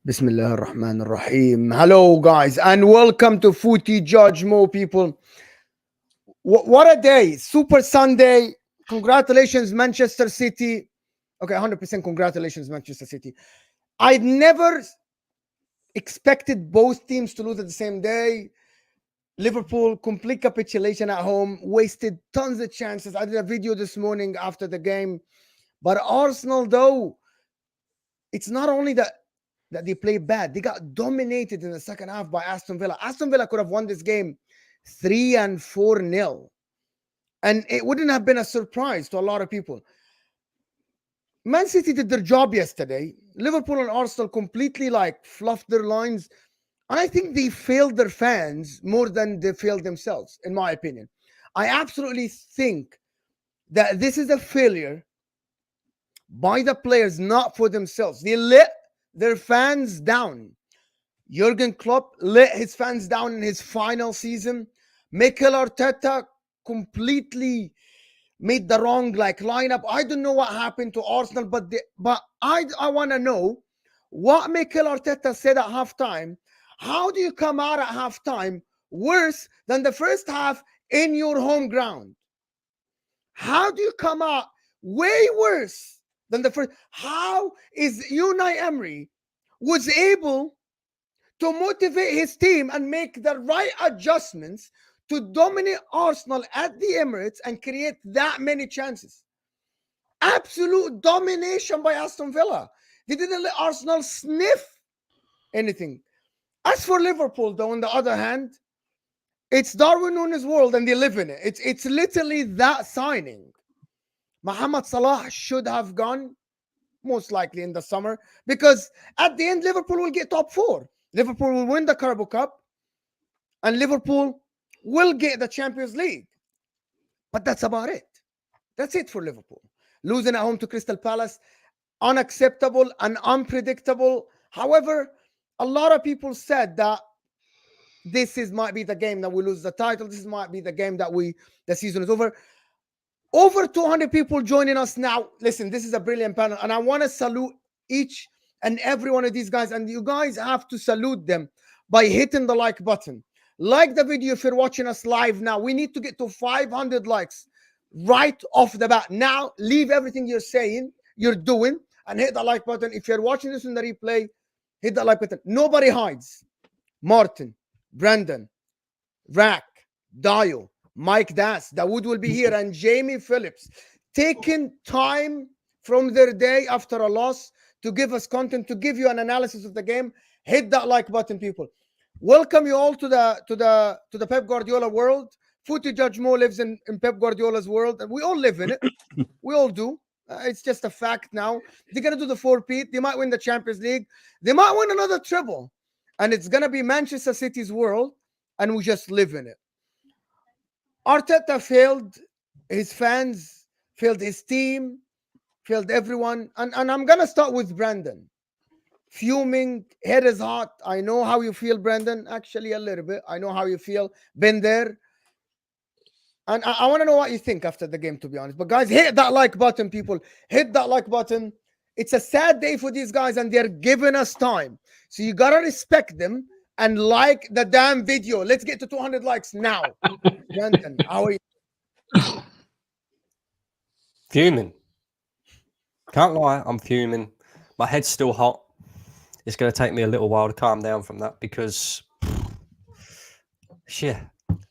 Bismillah ar-Rahman ar-Rahim. Hello, guys, and welcome to Footy Judge Mo, people. What a day! Super Sunday. Congratulations, Manchester City. Okay, 100% congratulations, Manchester City. I'd never expected both teams to lose at the same day. Liverpool, complete capitulation at home, wasted tons of chances. I did a video this morning after the game. But Arsenal, though, it's not only that they played bad. They got dominated in the second half by Aston Villa. Aston Villa could have won this game 3 and 4-0. And it wouldn't have been a surprise to a lot of people. Man City did their job yesterday. Liverpool and Arsenal completely fluffed their lines. And I think they failed their fans more than they failed themselves, in my opinion. I absolutely think that this is a failure by the players, not for themselves. They let their fans down. Jurgen Klopp let his fans down in his final season. Mikel Arteta completely made the wrong lineup. I don't know what happened to Arsenal, but I want to know what Mikel Arteta said at halftime. How do you come out at halftime worse than the first half in your home ground? How do you come out way worse than the first? How is Unai Emery was able to motivate his team and make the right adjustments to dominate Arsenal at the Emirates and create that many chances? Absolute domination by Aston Villa. They didn't let Arsenal sniff anything. As for Liverpool, though, on the other hand, it's Darwin Núñez world and they live in it. It's literally that signing. Mohamed Salah should have gone most likely in the summer, because at the end, Liverpool will get top 4. Liverpool will win the Carabao Cup and Liverpool will get the Champions League. But that's about it. That's it for Liverpool. Losing at home to Crystal Palace, unacceptable and unpredictable. However, a lot of people said that might be the game that we lose the title. This might be the game that the season is over. Over 200 people joining us now. Listen, this is a brilliant panel, and I want to salute each and every one of these guys, and you guys have to salute them by hitting the like button. Like the video if you're watching us live now. We need to get to 500 likes right off the bat. Now, leave everything you're doing, and hit the like button. If you're watching this in the replay, hit the like button. Nobody hides. Martin, Brendan, Rack, Dio, Mike Das, Dawood will be here, and Jamie Phillips, taking time from their day after a loss to give us content, to give you an analysis of the game. Hit that like button, people. Welcome you all to the Pep Guardiola world. Footy Judge Mo lives in Pep Guardiola's world, and we all live in it. We all do. It's just a fact now. They're going to do the 4-peat. They might win the Champions League. They might win another treble. And it's going to be Manchester City's world, and we just live in it. Arteta failed his fans, failed his team, failed everyone. And I'm going to start with Brandon. Fuming, head is hot. I know how you feel, Brandon. Actually, a little bit. I know how you feel. Been there. And I want to know what you think after the game, to be honest. But guys, hit that like button, people. Hit that like button. It's a sad day for these guys, and they're giving us time. So you got to respect them and like the damn video. Let's get to 200 likes now. Brandon, how are you? Fuming. Can't lie, I'm fuming. My head's still hot. It's going to take me a little while to calm down from that, because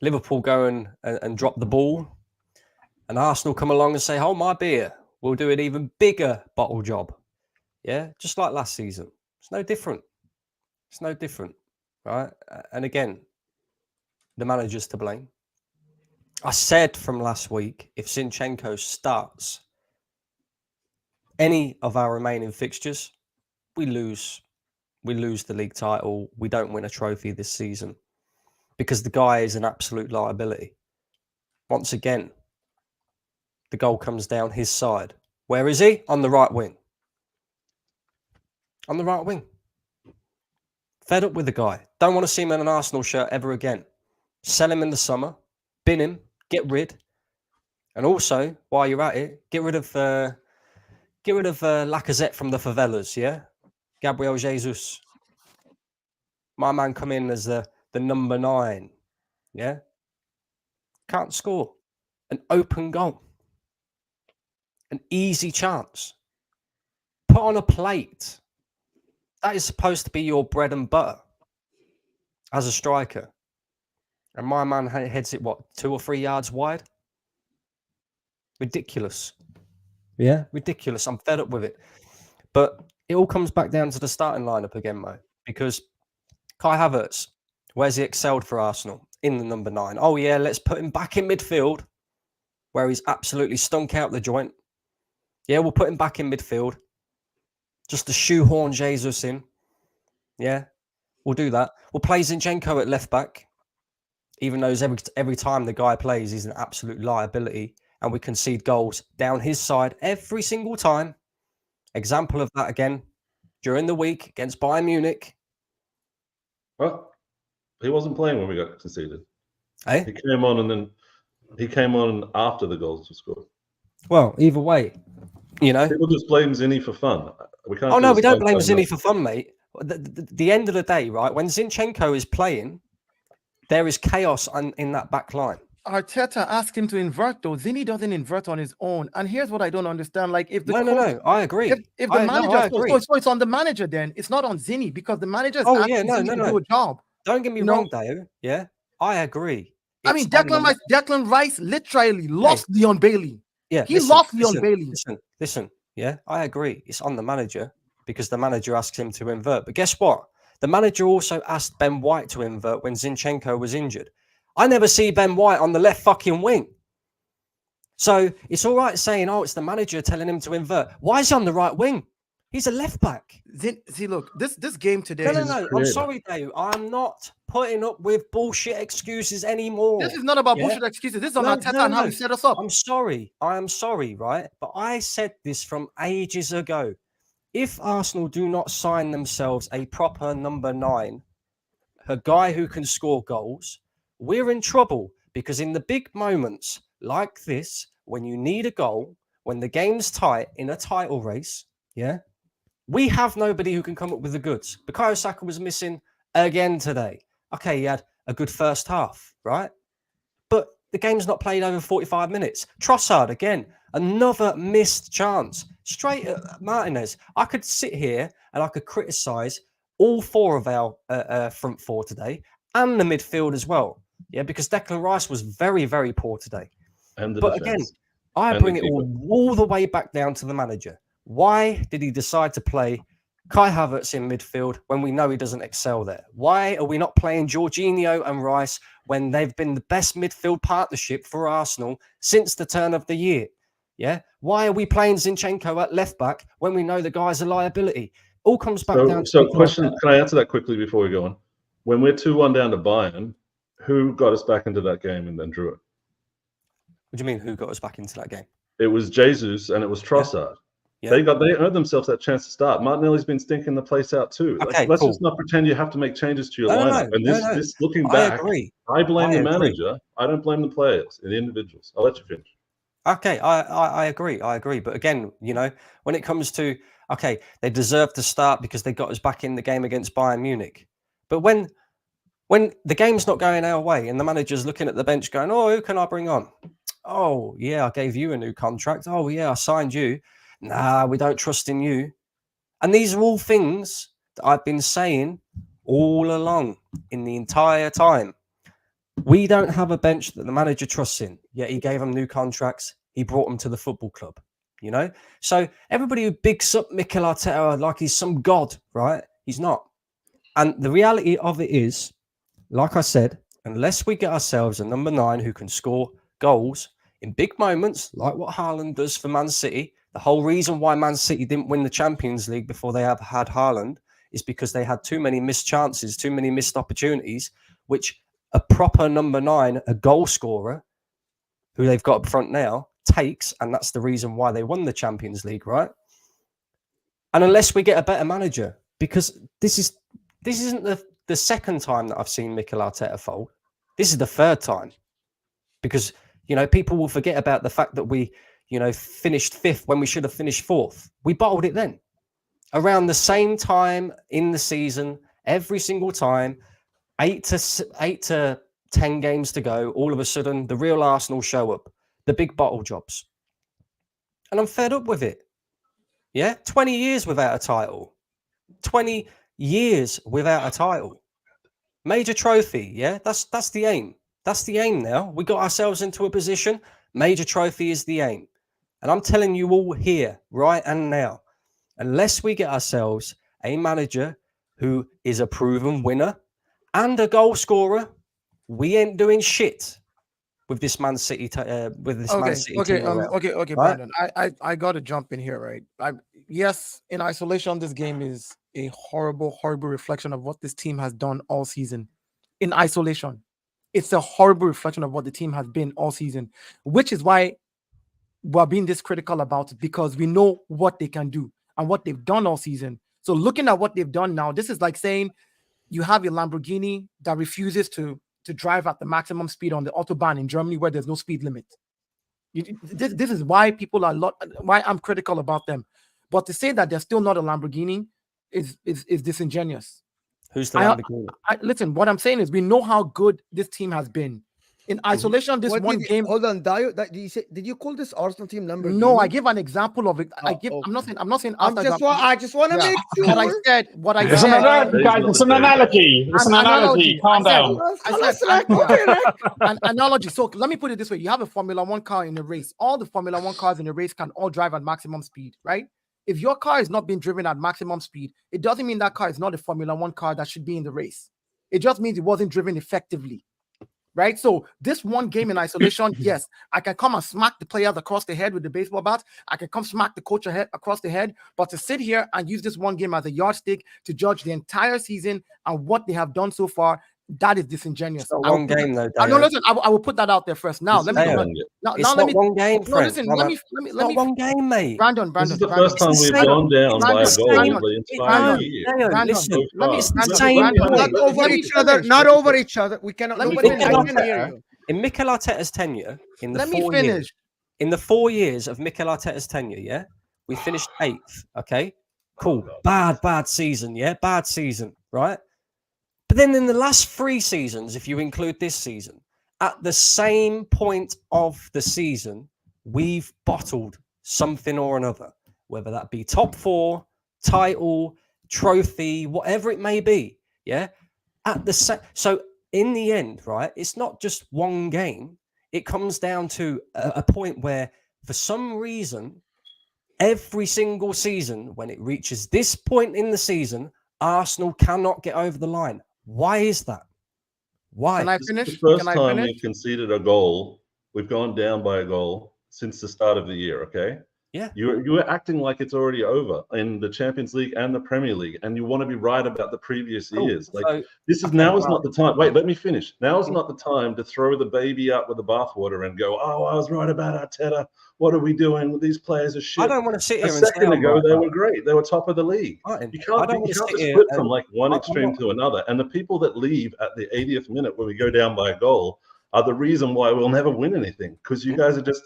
Liverpool go and drop the ball, and Arsenal come along and say, hold my beer. We'll do an even bigger bottle job. Yeah, just like last season. It's no different. It's no different, right? And again, the manager's to blame. I said from last week, if Zinchenko starts any of our remaining fixtures, we lose the league title. We don't win a trophy this season, because the guy is an absolute liability. Once again, the goal comes down his side. Where is he? On the right wing. On the right wing. Fed up with the guy. Don't want to see him in an Arsenal shirt ever again. Sell him in the summer. Bin him. Get rid. And also, while you're at it, get rid of Lacazette from the favelas, yeah? Gabriel Jesus. My man come in as the number 9. Yeah. Can't score. An open goal. An easy chance. Put on a plate. That is supposed to be your bread and butter as a striker. And my man heads it, 2 or 3 yards wide? Ridiculous. Yeah, ridiculous. I'm fed up with it. But it all comes back down to the starting lineup again, Mo, because Kai Havertz, where's he excelled for Arsenal? In the number 9. Oh, yeah, let's put him back in midfield where he's absolutely stunk out the joint. Yeah, we'll put him back in midfield just to shoehorn Jesus in. Yeah, we'll do that. We'll play Zinchenko at left back, even though every time the guy plays, he's an absolute liability, and we concede goals down his side every single time. Example of that again during the week against Bayern Munich. Well, he wasn't playing when we got conceded. Eh? He came on after the goals were scored. Well, either way, people just blame Zinni for fun. We can't. Oh no, we don't blame Zinni for fun, mate. The end of the day, right? When Zinchenko is playing, there is chaos in that back line. Arteta asked him to invert, though. Zinni doesn't invert on his own. And here's what I don't understand: like, if the no, I agree. If the manager, so it's on the manager, then it's not on Zinni, because the manager is asking Zinni to do a job. Don't get me wrong, Dale. Yeah, I agree. I mean, Declan Rice literally lost Leon Bailey. Yeah, he lost Leon Bailey. Listen. Yeah, I agree. It's on the manager because the manager asked him to invert. But guess what? The manager also asked Ben White to invert when Zinchenko was injured. I never see Ben White on the left fucking wing. So it's all right saying, oh, it's the manager telling him to invert. Why is he on the right wing? He's a left back. See, look, this game today. No. I'm sorry, Dave. I'm not putting up with bullshit excuses anymore. This is not about bullshit excuses. This is on Arteta and how he set us up. I'm sorry. I am sorry, right? But I said this from ages ago. If Arsenal do not sign themselves a proper number 9, a guy who can score goals, we're in trouble, because in the big moments like this, when you need a goal, when the game's tight in a title race, yeah, we have nobody who can come up with the goods. Bukayo Saka was missing again today. Okay, he had a good first half, right? But the game's not played over 45 minutes. Trossard, again, another missed chance. Straight at Martinez. I could sit here and I could criticise all 4 of our front 4 today and the midfield as well. Yeah, because Declan Rice was very, very poor today. But again, I bring it all the way back down to the manager. Why did he decide to play Kai Havertz in midfield when we know he doesn't excel there? Why are we not playing Jorginho and Rice when they've been the best midfield partnership for Arsenal since the turn of the year? Yeah. Why are we playing Zinchenko at left back when we know the guy's a liability? All comes back down to... So question, can I answer that quickly before we go on? When we're 2-1 down to Bayern, who got us back into that game and then drew it? What do you mean, who got us back into that game? It was Jesus and it was Trossard. Yeah. They earned themselves that chance to start. Martinelli's been stinking the place out too. Okay, let's just not pretend you have to make changes to your lineup. And this looking back, I blame the manager. I don't blame the players, the individuals. I'll let you finish. Okay, I agree. But again, when it comes to, okay, they deserve to start because they got us back in the game against Bayern Munich. But when the game's not going our way and the manager's looking at the bench going, oh, who can I bring on? Oh, yeah, I gave you a new contract. Oh, yeah, I signed you. Nah, we don't trust in you. And these are all things that I've been saying all along in the entire time. We don't have a bench that the manager trusts in, yet he gave them new contracts. He brought them to the football club, So everybody who bigs up Mikel Arteta like he's some god, right? He's not. And the reality of it is, like I said, unless we get ourselves a number 9 who can score goals in big moments, like what Haaland does for Man City. The whole reason why Man City didn't win the Champions League before they have had Haaland is because they had too many missed chances, too many missed opportunities, which a proper number 9, a goal scorer, who they've got up front now, takes, and that's the reason why they won the Champions League, right? And unless we get a better manager, because this isn't the second time that I've seen Mikel Arteta fold. This is the third time. Because, people will forget about the fact that we, finished 5th when we should have finished 4th. We bottled it then. Around the same time in the season, Every single time, 8 to 10 games to go, all of a sudden, the real Arsenal show up, the big bottle jobs. And I'm fed up with it. Yeah, 20 years without a title. 20 years without a title. Major trophy, yeah, that's the aim. That's the aim now. We got ourselves into a position. Major trophy is the aim. And I'm telling you all here, right and now, unless we get ourselves a manager who is a proven winner and a goal scorer, we ain't doing shit with this Man City. Man City team around, right? Brandon. I got to jump in here, right? Yes, in isolation, this game is a horrible reflection of what this team has done all season. In isolation, it's a horrible reflection of what the team has been all season, which is why we're being this critical about it, because we know what they can do and what they've done all season. So looking at what they've done now, this is like saying you have a Lamborghini that refuses to drive at the maximum speed on the Autobahn in Germany where there's no speed limit. This is why why I'm critical about them. But to say that they're still not a Lamborghini is disingenuous. Who's the Lamborghini? Listen, what I'm saying is we know how good this team has been. In isolation, this game. Hold on, Dio. Did you call this Arsenal team Lamborghini? No, I give an example of it. Okay. I'm not saying. I just want to make sure. What I said. It's an analogy. It's an analogy. Calm down. An analogy. So let me put it this way: you have a Formula One car in a race. All the Formula One cars in a race can all drive at maximum speed, right? If your car is not being driven at maximum speed, it doesn't mean that car is not a Formula One car that should be in the race. It just means it wasn't driven effectively. Right, so this one game in isolation, yes, I can come and smack the players across the head with the baseball bat. I can come smack the coach across the head. But to sit here and use this one game as a yardstick to judge the entire season and what they have done so far, that is disingenuous. It's not one game, though. No, listen, I will put that out there first. Now, let me. One game, no, listen, let me. One game, mate. Brandon. This is the first time we've gone down by a goal in the entire year. Listen, it's the same. Not over each other. We cannot. In Mikel Arteta's tenure, in the 4 years of Mikel Arteta's tenure, yeah, we finished 8th. Okay, cool. Bad season, yeah, bad season, right? But then in the last 3 seasons, if you include this season, at the same point of the season, we've bottled something or another, whether that be top 4, title, trophy, whatever it may be. Yeah. So in the end, right, it's not just one game. It comes down to a point where, for some reason, every single season, when it reaches this point in the season, Arsenal cannot get over the line. Why is that? Why? Can I finish? This is the first time we've conceded a goal. We've gone down by a goal since the start of the year, okay? Yeah. You were acting like it's already over in the Champions League and the Premier League, and you want to be right about the previous years. Like, now is not the time. Wait, let me finish. Now is not the time to throw the baby out with the bathwater and go, oh, I was right about Arteta. What are we doing? These players are shit. I don't want to sit here a second ago, they were great. They were top of the league. You can't just flip from like one extreme to another. And the people that leave at the 80th minute when we go down by a goal are the reason why we'll never win anything, because you guys are just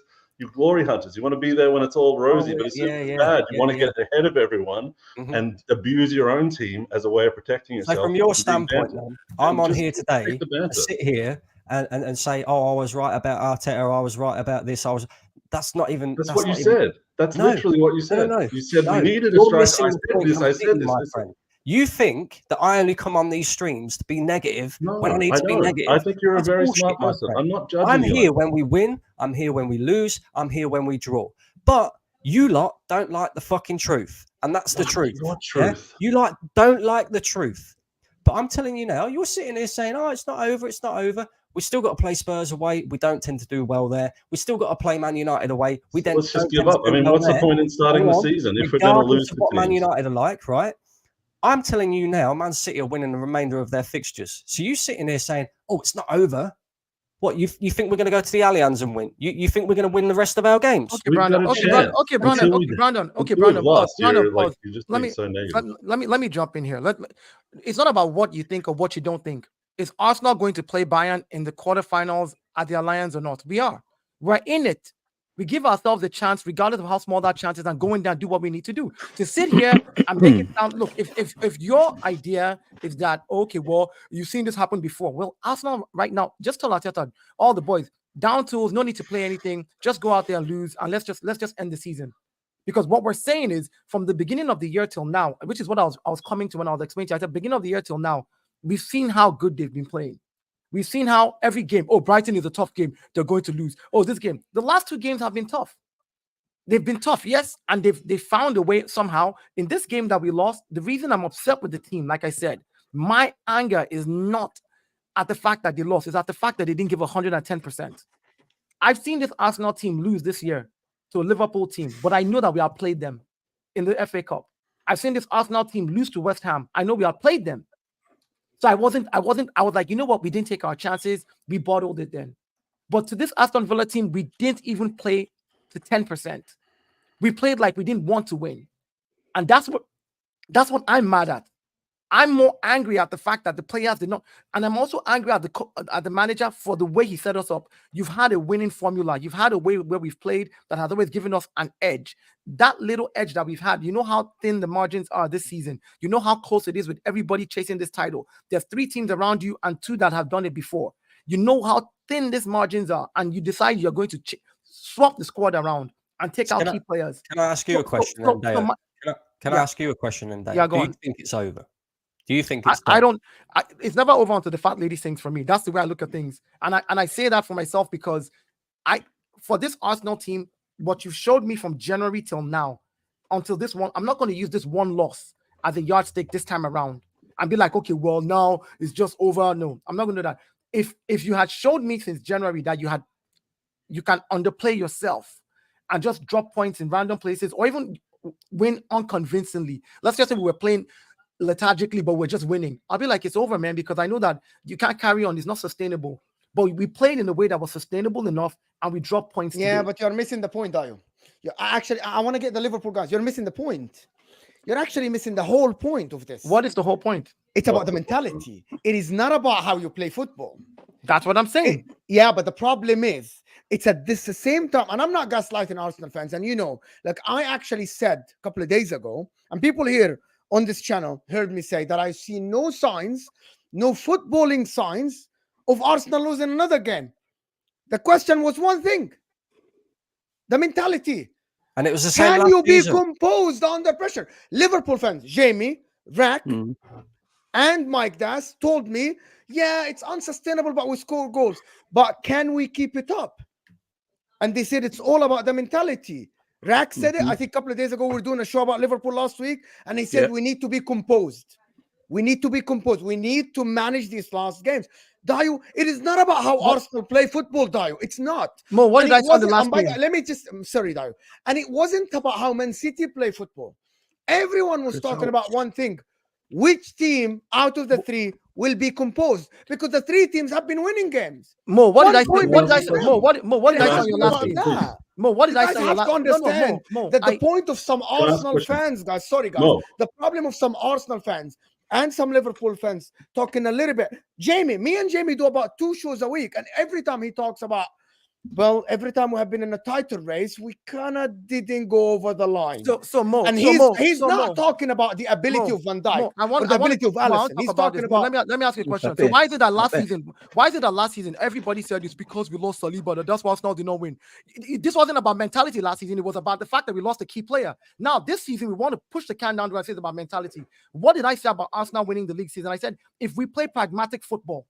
glory hunters. You want to be there when it's all rosy, but it's bad. You want to get ahead of everyone and abuse your own team as a way of protecting yourself. So from your standpoint, then, I'm on here today to sit here and say, oh, I was right about Arteta, or I was right about this. That's not even. That's what you said. That's literally what you said. No. You said we needed a strike. I said this. My friend. You think that I only come on these streams to be negative when I need to be negative? I think you're a very smart person. I'm not judging you. I'm here when we win. I'm here when we lose. I'm here when we draw. But you lot don't like the fucking truth, and that's the truth. What truth? Yeah? You don't like the truth. But I'm telling you now, you're sitting here saying, "Oh, it's not over. It's not over." We still got to play Spurs away. We don't tend to do well there. We still got to play Man United away. Let's just give up. I mean, what's the point in starting the season if we're going to lose to what Man United are like, right? I'm telling you now, Man City are winning the remainder of their fixtures. So you sitting there saying, "Oh, it's not over." What, you think we're going to go to the Allianz and win? You think we're going to win the rest of our games? Okay, Brandon. Let me jump in here. It's not about what you think or what you don't think. Is Arsenal going to play Bayern in the quarterfinals at the Allianz or not? We are. We're in it. We give ourselves a chance, regardless of how small that chance is, and go in there and do what we need to do. To sit here and make it sound, look, if your idea is that, okay, well, you've seen this happen before. Well, Arsenal right now, just tell Arteta, all the boys, down tools, no need to play anything. Just go out there and lose, and let's just end the season. Because what we're saying is, from the beginning of the year till now, which is what I was coming to when I was explaining to you, at the beginning of the year till now, we've seen how good they've been playing. We've seen how every game, Brighton is a tough game, they're going to lose. This game. The last 2 games have been tough. They've been tough, yes, and they found a way somehow. In this game that we lost, the reason I'm upset with the team, like I said, my anger is not at the fact that they lost, it's at the fact that they didn't give 110%. I've seen this Arsenal team lose this year to a Liverpool team, but I know that we outplayed them in the FA Cup. I've seen this Arsenal team lose to West Ham. I know we outplayed them. So I was like, you know what? We didn't take our chances. We bottled it then. But to this Aston Villa team, we didn't even play to 10%. We played like we didn't want to win. And that's what I'm mad at. I'm more angry at the fact that the players did not. And I'm also angry at the manager for the way he set us up. You've had a winning formula. You've had a way where we've played that has always given us an edge. That little edge that we've had, you know how thin the margins are this season. You know how close it is with everybody chasing this title. There's 3 teams around you and 2 that have done it before. You know how thin these margins are, and you decide you're going to swap the squad around and take out key players. Can I ask you a question, Dale? Can I ask you a question, Dale? Yeah, go on. Do you think it's over? Do you think it's it's never over until the fat lady sings for me. That's the way I look at things. And I say that for myself because for this Arsenal team, what you've showed me from January till now, until this one, I'm not going to use this one loss as a yardstick this time around and be like, okay, well, now it's just over. No, I'm not going to do that. If you had showed me since January that you can underplay yourself and just drop points in random places or even win unconvincingly. Let's just say we were playing lethargically, but we're just winning. I'll be like, it's over, man, because I know that you can't carry on. It's not sustainable. But we played in a way that was sustainable enough, and we dropped points. Yeah, but you're missing the point, Dayo. I want to get the Liverpool guys. You're missing the point. You're actually missing the whole point of this. What is the whole point? It's about the mentality. It is not about how you play football. That's what I'm saying. Yeah, but the problem is, it's at the same time, and I'm not gaslighting Arsenal fans, and like I actually said a couple of days ago, and people here on this channel heard me say that I see no signs, no footballing signs of Arsenal losing another game. The question was one thing: the mentality. And it was the same. Can you be composed under pressure? Liverpool fans, Jamie, Rack, and Mike Das told me, yeah, it's unsustainable, but we score goals. But can we keep it up? And they said it's all about the mentality. Rack said it, I think a couple of days ago, we were doing a show about Liverpool last week, and he said we need to be composed. We need to be composed. We need to manage these last games. Dayo, it is not about how Arsenal play football, Dayo. It's not. Mo, what did I say the last game? Let me just, I'm sorry, Dayo. And it wasn't about how Man City play football. Everyone was talking about one thing. Which team out of the 3 will be composed? Because the 3 teams have been winning games. Mo, what did I say? What did I say? Mo, what did I say on your last game? Mo, what did I say? You have to understand that the point of some Arsenal fans, guys, the problem of some Arsenal fans and some Liverpool fans talking a little bit. Jamie, me and Jamie do about 2 shows a week, and every time he talks about, well, every time we have been in a title race, we kind of didn't go over the line. So Mo, and he's not talking about the ability of Van Dijk or the ability of Alisson. He's talking about. Let me ask you a question. So why is it that last season? Why is it that last season everybody said it's because we lost Saliba? That's why Arsenal did not win. This wasn't about mentality last season. It was about the fact that we lost a key player. Now this season we want to push the can down to say it's about mentality. What did I say about Arsenal winning the league season? I said if we play pragmatic football.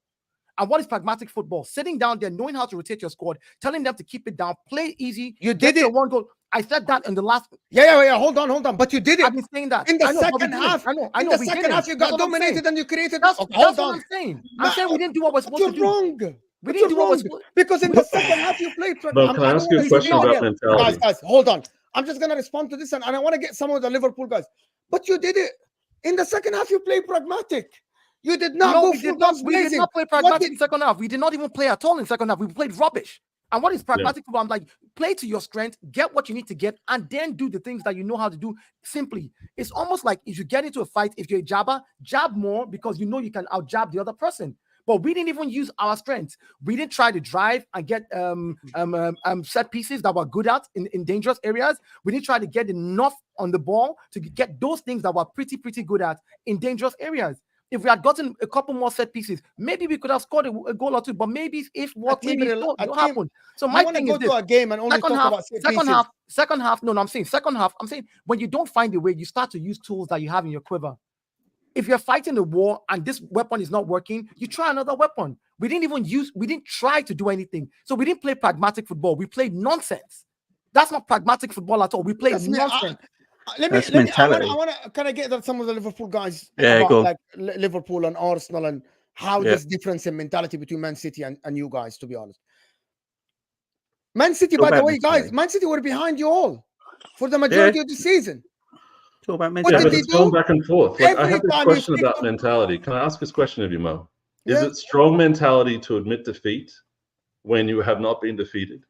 And what is pragmatic football? Sitting down there, knowing how to rotate your squad, telling them to keep it down, play easy. You did it. One goal. I said that in the last. Yeah. Hold on. But you did it. I've been saying that in the second half. I know. In the second half, you got dominated and you created. That's what I'm saying. I'm saying we didn't do what we're supposed to do. You're wrong. We didn't do what we're supposed to do. Because in the second half, you played. No, can I ask you a question about mentality? Guys, hold on. I'm just gonna respond to this, and I want to get some of the Liverpool guys. But you did it in the second half. You played pragmatic. You did not go full guns blazing. We did not play pragmatic in second half. We did not even play at all in second half. We played rubbish. And what is pragmatic football? I'm like, play to your strength, get what you need to get, and then do the things that you know how to do simply. It's almost like if you get into a fight, if you're a jabber, jab more because you know you can out-jab the other person. but we didn't even use our strengths. We didn't try to drive and get set pieces that were good at in dangerous areas. We didn't try to get enough on the ball to get those things that were pretty good at in dangerous areas. If we had gotten a couple more set pieces, maybe we could have scored a goal or two. But maybe if what maybe don't happen. So my thing is this: to a game and only talk about set pieces. Second half. No, I'm saying second half. I'm saying when you don't find a way, you start to use tools that you have in your quiver. If you're fighting the war and this weapon is not working, you try another weapon. We didn't try to do anything. So we didn't play pragmatic football. We played nonsense. That's not pragmatic football at all. We played nonsense. I want to kind of get some of the Liverpool guys about like Liverpool and Arsenal and how there's difference in mentality between Man City and you guys, to be honest. Man City, by the way, guys, Man City were behind you all for the majority of the season. Talk about mentality. But it's going back and forth. Like, I have this question about mentality. Can I ask this question of you, Mo? Is it strong mentality to admit defeat when you have not been defeated?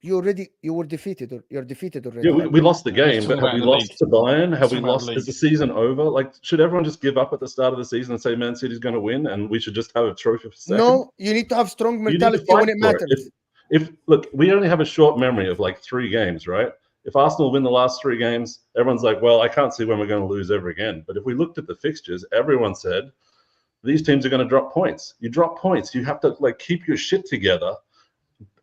You were defeated, or you're defeated already. Yeah, we lost the game, but have we lost to Bayern? Have we lost? Is the season over? Like, should everyone just give up at the start of the season and say Man City's going to win and we should just have a trophy for second? No, you need to have strong mentality when it matters. If look, we only have a short memory of like 3 games, right? If Arsenal win the last 3 games, everyone's like, well, I can't see when we're going to lose ever again. But if we looked at the fixtures, everyone said these teams are going to drop points. You drop points, you have to like keep your shit together.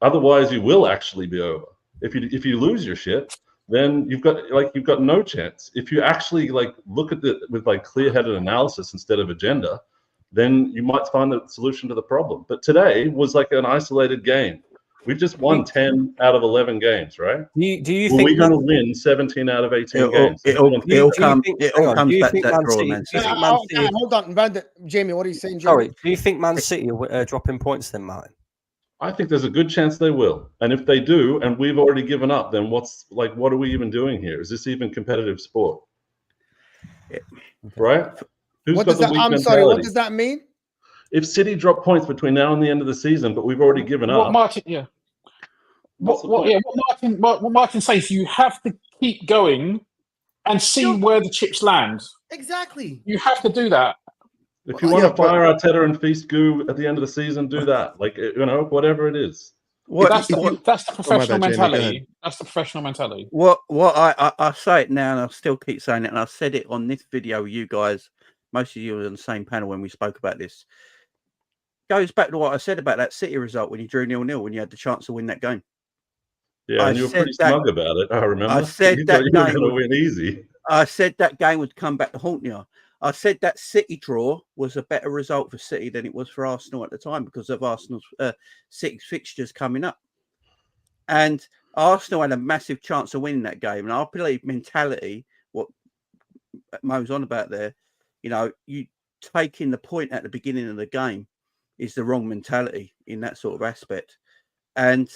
Otherwise, you will actually be over. If you lose your shit, then you've got no chance. If you actually like look at it with like clear-headed analysis instead of agenda, then you might find the solution to the problem. But today was like an isolated game. We've just won 10 out of 11 games, right? Do you think we're going to win 17 out of 18 games? It all comes back to that draw, man. Hold on, Jamie, what are you saying, Jamie? Sorry, do you think Man City are dropping points then, Martin? I think there's a good chance they will. And if they do, and we've already given up, then what are we even doing here? Is this even competitive sport? Yeah. Right? What does that mean? If City drop points between now and the end of the season, but we've already given up. What Martin says, you have to keep going and see where the chips land. Exactly. You have to do that. If you want to fire Arteta and feast goo at the end of the season, do that. Like, whatever it is. That's the professional mentality. That's the professional mentality. What I say it now, and I still keep saying it, and I said it on this video with you guys. Most of you were on the same panel when we spoke about this. Goes back to what I said about that City result when you drew 0-0 when you had the chance to win that game. Yeah, and you were pretty smug about it. I remember. I said that you were going to win easy. I said that game would come back to haunt you. I said that City draw was a better result for City than it was for Arsenal at the time because of Arsenal's 6 fixtures coming up. And Arsenal had a massive chance of winning that game. And I believe mentality, what Mo's on about there, you taking the point at the beginning of the game is the wrong mentality in that sort of aspect. And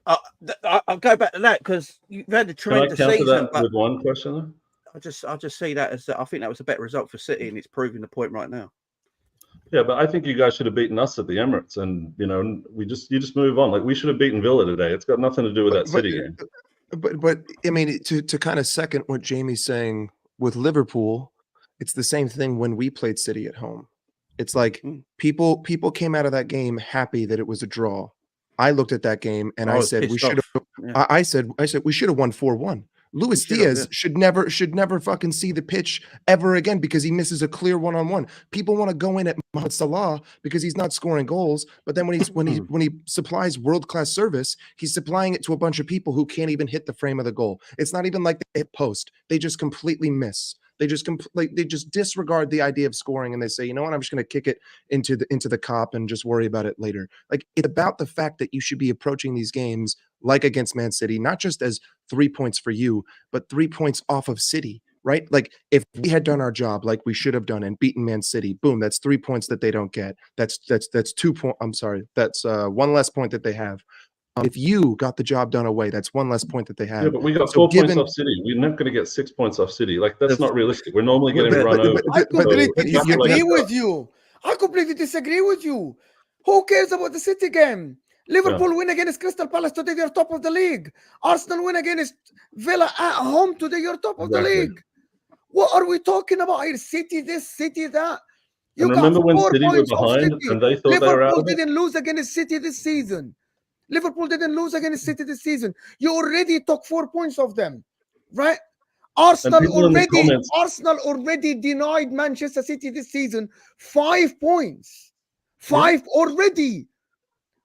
I'll go back to that because you've had a tremendous season. With one question, though? I just see that as I think that was a better result for City, and it's proving the point right now. Yeah, but I think you guys should have beaten us at the Emirates, and you just move on. Like we should have beaten Villa today. It's got nothing to do with that City game. But I mean, to kind of second what Jamie's saying with Liverpool, it's the same thing when we played City at home. It's like people came out of that game happy that it was a draw. I looked at that game and I said we should have. Yeah. I said we should have won 4-1. Luis Diaz should never fucking see the pitch ever again because he misses a clear one-on-one. People want to go in at Mohamed Salah because he's not scoring goals, but then when he supplies world-class service, he's supplying it to a bunch of people who can't even hit the frame of the goal. It's not even like they hit post. They just completely miss. They just disregard the idea of scoring and they say, you know what, I'm just going to kick it into the cop and just worry about it later. Like it's about the fact that you should be approaching these games like against Man City, not just as 3 points for you, but 3 points off of City, right? Like if we had done our job like we should have done and beaten Man City, boom, that's 3 points that they don't get. That's 2 points. I'm sorry, that's 1 less point that they have. If you got the job done away, that's 1 less point that they have. Yeah, but we got 4 points off City. We're not going to get 6 points off City. Like that's not realistic. We're normally getting run over. I completely disagree with you. I completely disagree with you. Who cares about the City game? Liverpool win against Crystal Palace today. They're top of the league. Arsenal win against Villa at home today. You're top of the league. What are we talking about here? City this, City that. You and got remember when 4 City were points off behind City. and they thought they were out Liverpool of it? didn't lose against City this season. Liverpool didn't lose against City this season. You already took 4 points off them, right? Arsenal already denied Manchester City this season 5 points. 5 already.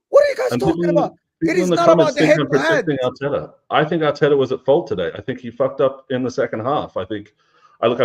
What are you guys talking about? It is not about the head-to-head. Arteta. I think Arteta was at fault today. I think he fucked up in the second half. I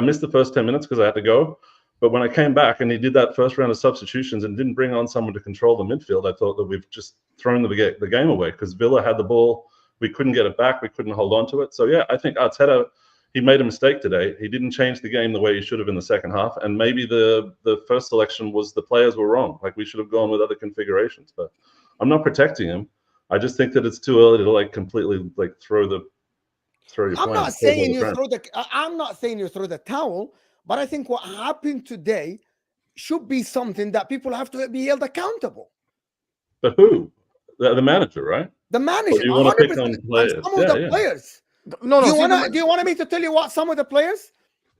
missed the first 10 minutes because I had to go. But when I came back and he did that first round of substitutions and didn't bring on someone to control the midfield, I thought that we've just thrown the game away because Villa had the ball. We couldn't get it back. We couldn't hold on to it. So, yeah, I think Arteta, he made a mistake today. He didn't change the game the way he should have in the second half. And maybe the first selection was the players were wrong. Like, we should have gone with other configurations. But I'm not protecting him. I just think that it's too early to, like, completely, like, throw your plan. I'm not saying you throw the towel. But I think what happened today should be something that people have to be held accountable. But who? The manager, right? The manager. Or do you want to pick on players? Some of the players. No. Do you want me to tell you what some of the players?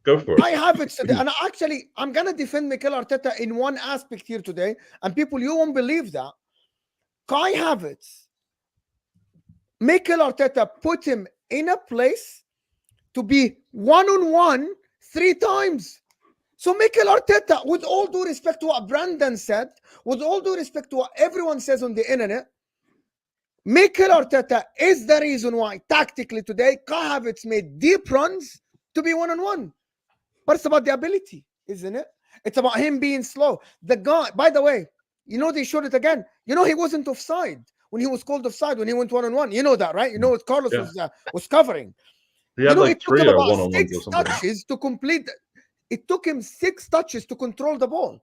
Go for it. I have it today, and actually, I'm gonna defend Mikel Arteta in one aspect here today, and people, you won't believe that. Kai Havertz, Mikel Arteta put him in a place to be 1-on-1 3 times. So Mikel Arteta, with all due respect to what Brandon said, with all due respect to what everyone says on the internet, Mikel Arteta is the reason why tactically today Kai Havertz made deep runs to be 1-on-1. But it's about the ability, isn't it? It's about him being slow. The guy, by the way, you know, they showed it again. You know, he wasn't offside when he was called offside when he went 1-on-1. You know that, right? You know what Carlos was covering. He had like 3 or 1-on-1s 6 touches to complete. It took him 6 touches to control the ball.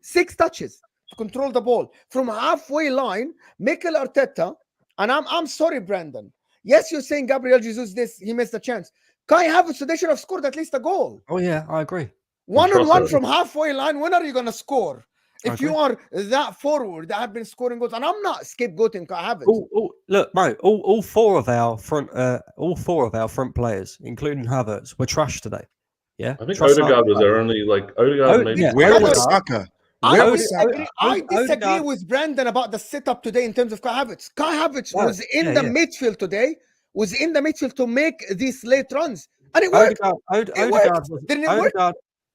6 touches to control the ball from halfway line. Mikel Arteta, and I'm sorry, Brandon. Yes, you're saying Gabriel Jesus he missed a chance. Kai Havertz, they should have scored at least a goal. Oh yeah, I agree. 1-on-1 from halfway line. When are you gonna score? If you are that forward that have been scoring goals, and I'm not scapegoating Kai Havertz. Look, mate, all four of our front players, including Havertz, were trash today. Yeah, I think Odegaard was our only Odegaard. Maybe where was Saka? I disagree with Brandon about the setup today in terms of Kai Havertz. Kai Havertz was in the midfield today. Was in the midfield to make these late runs, and it worked.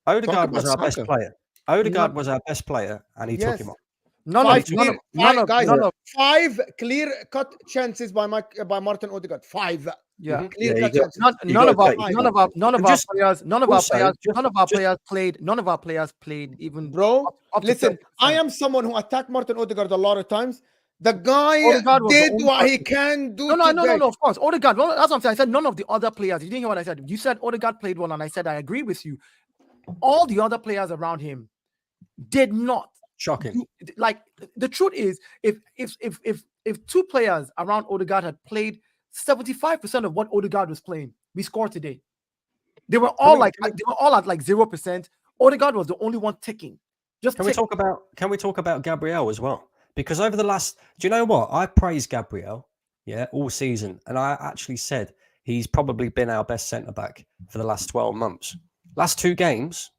Odegaard was our best player. Odegaard was our best player, and he took him off. None of 5 clear-cut chances by Martin Odegaard. 5. Yeah, clear-cut chances. None of our players played even. Bro, listen, I am someone who attacked Martin Odegaard a lot of times. The guy did what he can do. No, of course. Odegaard, well, that's what I'm saying. I said none of the other players. You didn't hear what I said. You said Odegaard played well, and I said I agree with you. All the other players around him did not. Shocking. Like, the truth is, if 2 players around Odegaard had played 75% of what Odegaard was playing, we scored today. They were all at like 0%. Odegaard was the only one ticking. Can we talk about Gabriel as well? Because over the last, do you know what? I praised Gabriel, all season, and I actually said he's probably been our best centre back for the last 12 months. Last two games,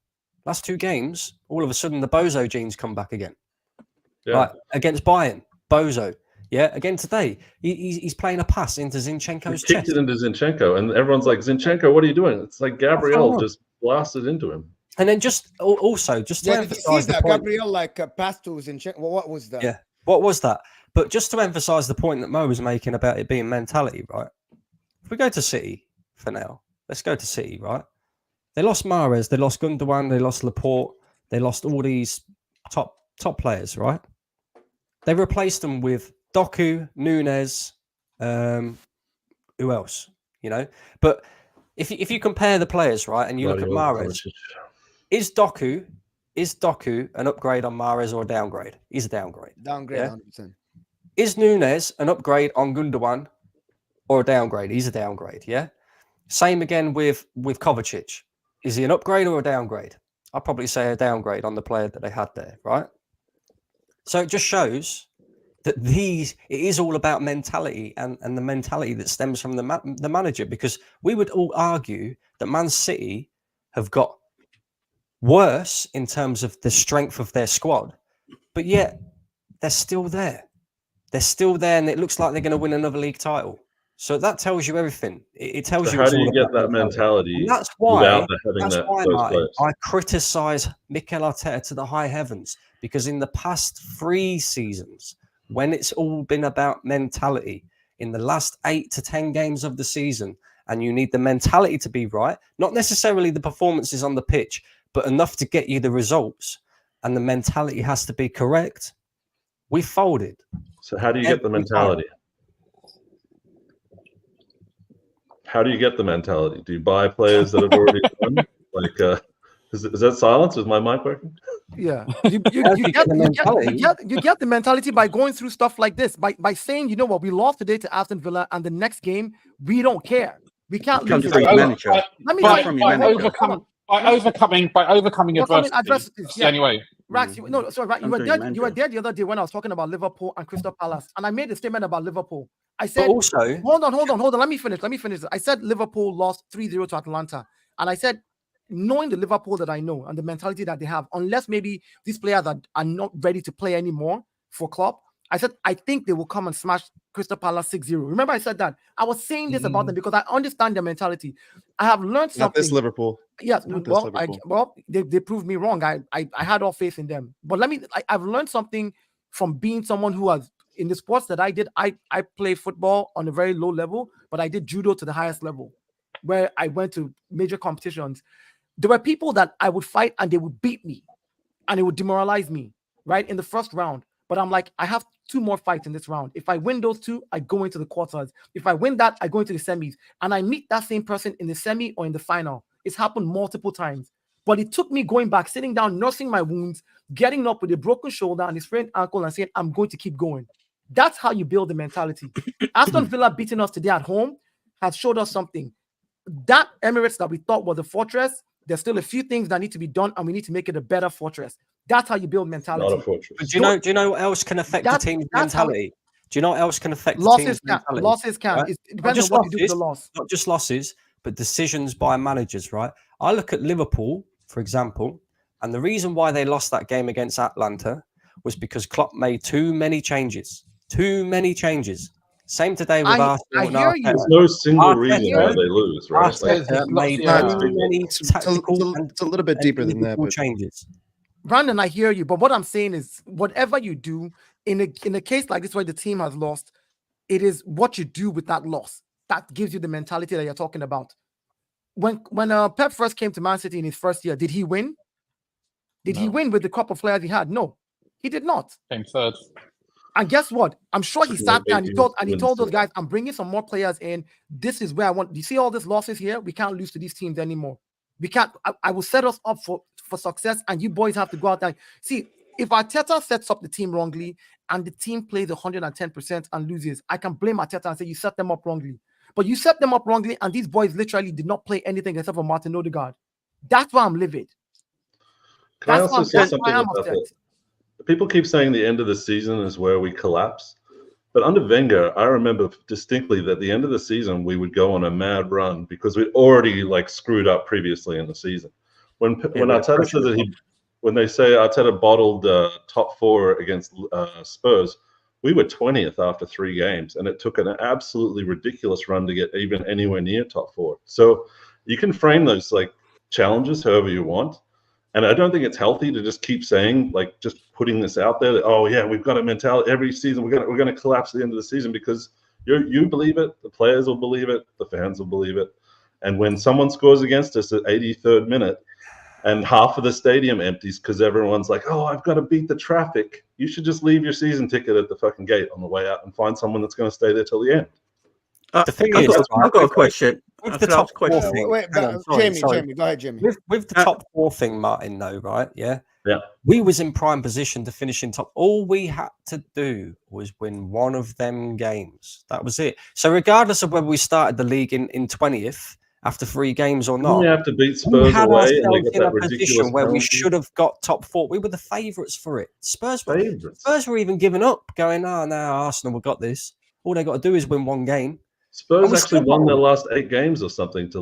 all of a sudden the Bozo genes come back again. Yeah. Right, against Bayern, Bozo. Yeah, again today, he's playing a pass into Zinchenko's chest. Kicked it into Zinchenko, and everyone's like, Zinchenko, what are you doing? It's like Gabriel just blasted into him. And then just to emphasize the point, Gabriel passed to Zinchenko. Well, what was that? Yeah, what was that? But just to emphasize the point that Mo was making about it being mentality, right? If we go to City for now, let's go to City, right? They lost Mahrez, they lost Gundogan, they lost Laporte, they lost all these top players, right? They replaced them with Doku, Nunes, who else? You know, but if you compare the players, right, and you look at Mahrez, is Doku an upgrade on Mahrez or a downgrade? He's a downgrade. Downgrade, yeah? 100%. Is Nunes an upgrade on Gundogan or a downgrade? He's a downgrade, yeah? Same again with Kovacic. Is he an upgrade or a downgrade? I'd probably say a downgrade on the player that they had there, right? So it just shows that it is all about mentality and the mentality that stems from the manager, because we would all argue that Man City have got worse in terms of the strength of their squad, but yet they're still there. They're still there, and it looks like they're going to win another league title. So that tells you everything. It tells you. How do you get that mentality? And that's why. Those Martin, I criticize Mikel Arteta to the high heavens, because in the past 3 seasons, when it's all been about mentality, in the last 8 to 10 games of the season, and you need the mentality to be right, not necessarily the performances on the pitch, but enough to get you the results, and the mentality has to be correct. We folded. So how do you get the mentality? How do you get the mentality? Do you buy players that have already won? Like, is that silence? Is my mic working? Yeah, you get the mentality by going through stuff like this, by saying, you know what, we lost today to Aston Villa, and the next game we don't care. We can't lose. By overcoming adversity. That's the only way. Rax, you were there the other day when I was talking about Liverpool and Crystal Palace, and I made a statement about Liverpool. I said, also, hold on. Let me finish. I said Liverpool lost 3-0 to Atalanta, and I said, knowing the Liverpool that I know and the mentality that they have, unless maybe these players are not ready to play anymore for Klopp, I said, I think they will come and smash Crystal Palace 6-0. Remember, I said that. I was saying this about them because I understand their mentality. I have learned something. Not this Liverpool. Yes, they proved me wrong. I had all faith in them. But I've learned something from being someone who has, in the sports that I did, I play football on a very low level, but I did judo to the highest level, where I went to major competitions. There were people that I would fight and they would beat me and it would demoralize me, right, in the first round. But I'm like, I have 2 more fights in this round. If I win those 2, I go into the quarters. If I win that, I go into the semis. And I meet that same person in the semi or in the final. It's happened multiple times. But it took me going back, sitting down, nursing my wounds, getting up with a broken shoulder and a sprained ankle and saying, I'm going to keep going. That's how you build the mentality. Aston Villa beating us today at home has showed us something. That Emirates that we thought was a fortress, there's still a few things that need to be done, and we need to make it a better fortress. That's how you build mentality. Not a fortress. But do you know what else can affect the team's mentality? Do you know what else can affect the team's mentality? Losses can. Right? It depends on what you do with the loss. Not just losses, but decisions by managers, right? I look at Liverpool, for example, and the reason why they lost that game against Atlanta was because Klopp made too many changes. Same today with Arsenal. I hear you. There's no single reason why they lose, right? It's a little bit deeper than that. But Changes. Brandon, I hear you, but what I'm saying is, whatever you do in a case like this where the team has lost, it is what you do with that loss that gives you the mentality that you're talking about. When Pep first came to Man City in his first year, did he win? Did he win with the crop of players he had? No, he did not. Came third. And guess what? I'm sure he sat there and he told those guys, I'm bringing some more players in. This is where I want. You see all these losses here? We can't lose to these teams anymore. We can't. I will set us up for success, and you boys have to go out there. See, if Arteta sets up the team wrongly and the team plays 110% and loses, I can blame Arteta and say you set them up wrongly. But you set them up wrongly, and these boys literally did not play anything except for Martin Odegaard. That's why I'm livid. That's why I'm upset. People keep saying the end of the season is where we collapse. But under Wenger, I remember distinctly that at the end of the season, we would go on a mad run because we'd already screwed up previously in the season. When Arteta says that when they say Arteta bottled top 4 against Spurs, we were 20th after 3 games, and it took an absolutely ridiculous run to get even anywhere near top 4. So you can frame those challenges however you want. And I don't think it's healthy to just keep saying, just putting this out there that, oh yeah, we've got a mentality every season. We're going to collapse at the end of the season, because you believe it, the players will believe it, the fans will believe it. And when someone scores against us at 83rd minute and half of the stadium empties because everyone's like, oh, I've got to beat the traffic, you should just leave your season ticket at the fucking gate on the way out and find someone that's going to stay there till the end. The thing is, I've got a question. With the top 4 thing. Wait, Jamie, go ahead, Jamie. With the top 4 thing, Martin, though, right? Yeah. We was in prime position to finish in top. All we had to do was win one of them games. That was it. So regardless of whether we started the league in 20th after 3 games or not, we have to beat Spurs away and get that ridiculous where we should have got top 4. We were the favourites for it. Spurs were even giving up, going, oh, no, Arsenal, we've got this. All they got to do is win one game. Spurs actually won their last 8 games or something to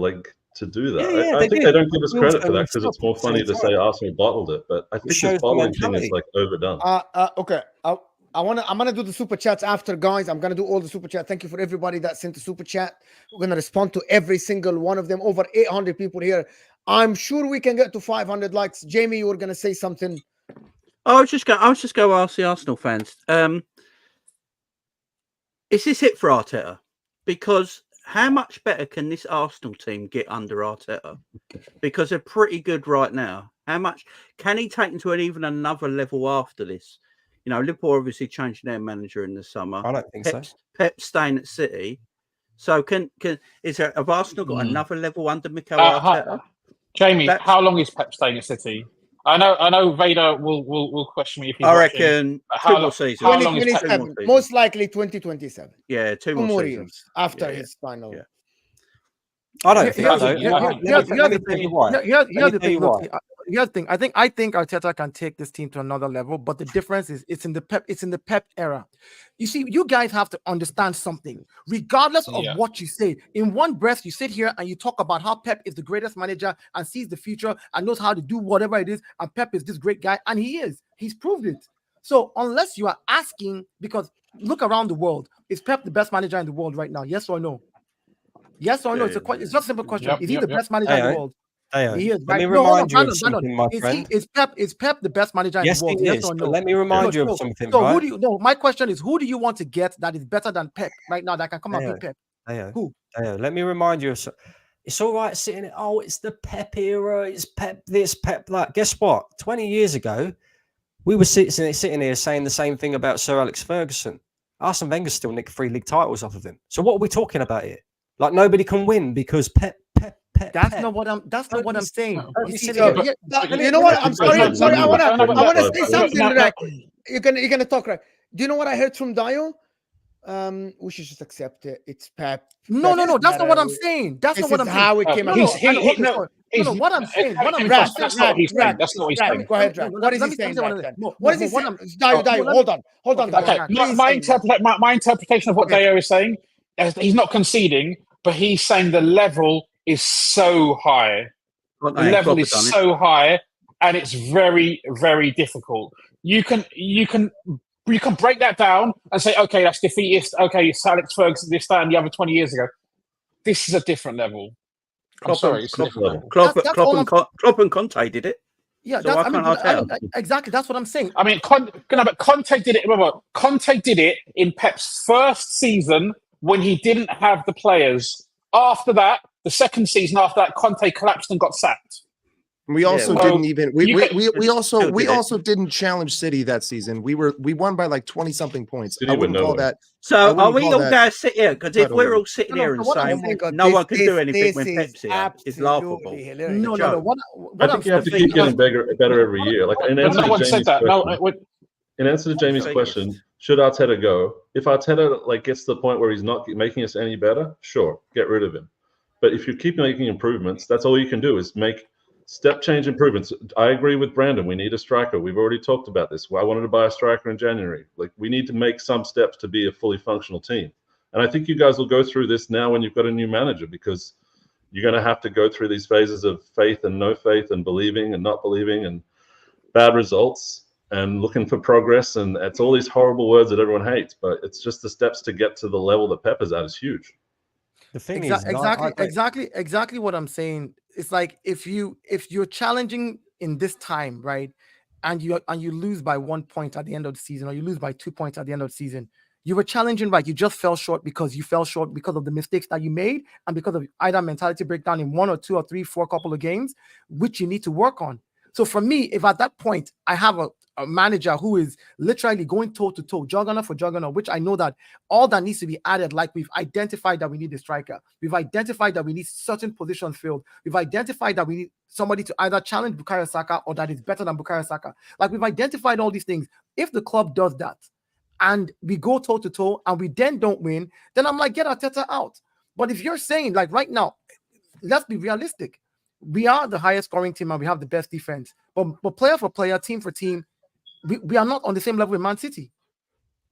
to do that. Yeah, I think they don't give us credit for that because it's it's more funny to say Arsenal bottled it. But I think this bottling thing is like overdone. Okay. I'm gonna do the super chats after, guys. I'm gonna do all the super chat. Thank you for everybody that sent the super chat. We're gonna respond to every single one of them. Over 800 people here. I'm sure we can get to 500 likes. Jamie, you were gonna say something. I was just going to ask the Arsenal fans. Is this it for Arteta? Because how much better can this Arsenal team get under Arteta? Because they're pretty good right now. How much can he take them to even another level after this? You know, Liverpool obviously changed their manager in the summer. I don't think so. Pep staying at City. So have Arsenal got another level under Mikel Arteta? Jamie, how long is Pep staying at City? I know Vader will question me if he's I reckon how 2 more seasons. How long is Pep? Most likely 2027. Yeah, 2 more seasons years after his final. Yeah. I don't think so. Here's the thing. I think Arteta can take this team to another level, but the difference is it's in the Pep era. You see, you guys have to understand something. Regardless of what you say, in one breath, you sit here and you talk about how Pep is the greatest manager and sees the future and knows how to do whatever it is, and Pep is this great guy, and he is. He's proved it. So unless you are asking, because look around the world, is Pep the best manager in the world right now? Yes or no? Yes or no? It's just a simple question. Is he the best manager in the world? He is. Let me remind you of something, my friend. Is Pep the best manager in the world? Yes or no? Let me remind you of something. So my question is, who do you want to get that is better than Pep right now that can come and beat Pep? Who? Let me remind you of something. It's all right sitting. Oh, it's the Pep era. It's Pep this, Pep that. Guess what? 20 years ago, we were sitting here saying the same thing about Sir Alex Ferguson. Arsene Wenger still nicked 3 league titles off of him. So what are we talking about here? Like nobody can win because Pep. That's not what I'm saying. You know what? I'm sorry. I wanna say something. Right? You're gonna talk, right? Do you know what I heard from Dio? We should just accept it. It's Pep. No. That's not what I'm saying. That's not what I'm saying. How it came out. What I'm saying. That's not what he's saying. That's not what he's saying. Go ahead, Rad. What is he saying? What is he saying? Dio, hold on. Okay. My interpretation of what Dio is saying is he's not conceding, but he's saying the level is so high. The level is so high, and it's very, very difficult. You can break that down and say, okay, that's defeatist. Okay, it's Alex Ferguson, this, that, and the other 20 years ago. This is a different level. Klopp and Conte did it. Yeah, so exactly. That's what I'm saying. I mean, but Conte did it. Remember, Conte did it in Pep's first season when he didn't have the players. After that, the second season after that, Conte collapsed and got sacked. We also didn't even we also didn't challenge City that season. We won by like 20 something points. I wouldn't call that. So are we all going to sit here? Because if we're all sitting here and saying no one can do anything when Pep's here, it's laughable. No. I think you have to keep getting better every year. Like in answer to Jamie's question, should Arteta go? If Arteta gets to the point where he's not making us any better, sure, get rid of him. But if you keep making improvements, that's all you can do is make step change improvements. I agree with Brandon. We need a striker. We've already talked about this. I wanted to buy a striker in January. We need to make some steps to be a fully functional team. And I think you guys will go through this now when you've got a new manager, because you're going to have to go through these phases of faith and no faith and believing and not believing and bad results and looking for progress. And it's all these horrible words that everyone hates, but it's just the steps to get to the level that Pep is at is huge. The thing exactly what I'm saying. It's like if you're challenging in this time, right, and you lose by 1 point at the end of the season, or you lose by 2 points at the end of the season, you were challenging, right? You just fell short because of the mistakes that you made and because of either mentality breakdown in 1 or 2 or 3, 4 couple of games, which you need to work on. So for me, if at that point I have a manager who is literally going toe-to-toe, juggernaut for juggernaut, which I know that all that needs to be added, like we've identified that we need a striker. We've identified that we need certain positions filled. We've identified that we need somebody to either challenge Bukayo Saka or that is better than Bukayo Saka. Like we've identified all these things. If the club does that and we go toe-to-toe and we then don't win, then I'm like, get Arteta out. But if you're saying, like right now, let's be realistic. We are the highest scoring team and we have the best defense. But player for player, team for team, we are not on the same level with Man City.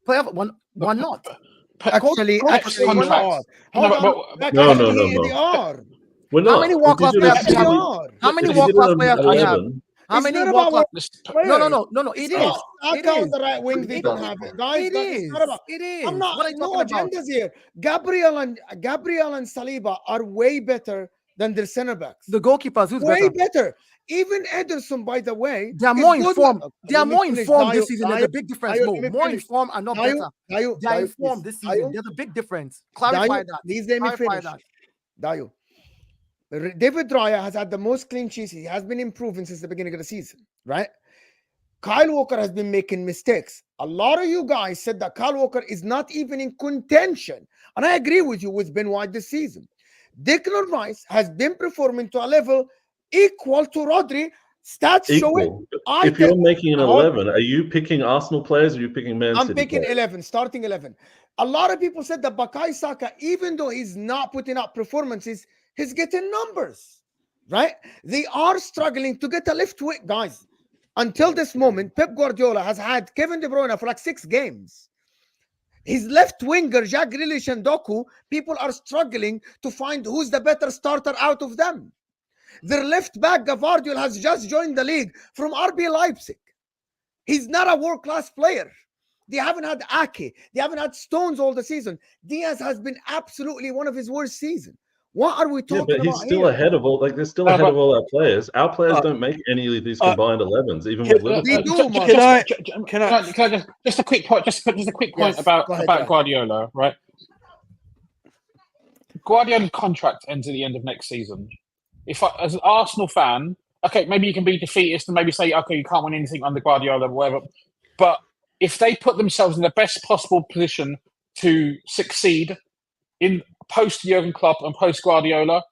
Player for one not. Actually, no. they are. We're not. How many world-class players do you have? How many world-class players do you have? How many world-class? No. It is. Saka on the right wing. They don't have it, guys. It's not about. It is. I'm not. What are you No talking about? agendas here. Gabriel and Saliba are way better than their center backs. The goalkeepers, who's way better? Even Ederson, by the way, they are more informed. They are more informed this season. There's a big difference. More informed and not better. They are informed this season. There's a big difference. Clarify that. Please let me finish. Dayo. David Raya has had the most clean sheets. He has been improving since the beginning of the season, right? Kyle Walker has been making mistakes. A lot of you guys said that Kyle Walker is not even in contention. And I agree with you with Ben White this season. Declan Rice has been performing to a level equal to Rodri. Stats show it. If you're making an 11, are you picking Arsenal players or are you picking Man City? I'm picking players? 11, starting 11. A lot of people said that Bukayo Saka, even though he's not putting up performances, he's getting numbers, right? They are struggling to get a left wing, guys. Until this moment, Pep Guardiola has had Kevin De Bruyne for like 6 games. His left winger, Jack Grealish and Doku, people are struggling to find who's the better starter out of them. Their left back, Gavardiol, has just joined the league from RB Leipzig. He's not a world-class player. They haven't had Ake. They haven't had Stones all the season. Diaz has been absolutely one of his worst seasons. What are we talking about? But he's still ahead of all. Like they're still ahead of all our players. Our players don't make any of these combined 11s, even with Liverpool. They do. Can I just a quick point? Just a quick point about Guardiola, right? Guardiola's contract ends at the end of next season. As an Arsenal fan, okay, maybe you can be defeatist and maybe say, okay, you can't win anything under Guardiola or whatever. But if they put themselves in the best possible position to succeed in post Jurgen Klopp and post Guardiola,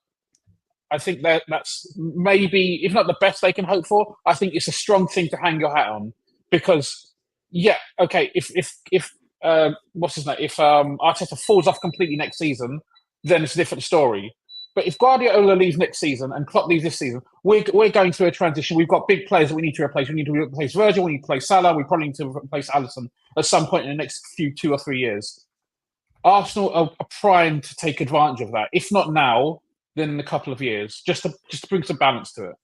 I think that's maybe, if not the best they can hope for, I think it's a strong thing to hang your hat on. Because, yeah, okay, if what's his name? If Arteta falls off completely next season, then it's a different story. But if Guardiola leaves next season and Klopp leaves this season, we're going through a transition. We've got big players that we need to replace. We need to replace Virgil. We need to replace Salah. We probably need to replace Alisson at some point in the next 2 or 3 years. Arsenal are primed to take advantage of that. If not now, then in a couple of years, just to bring some balance to it.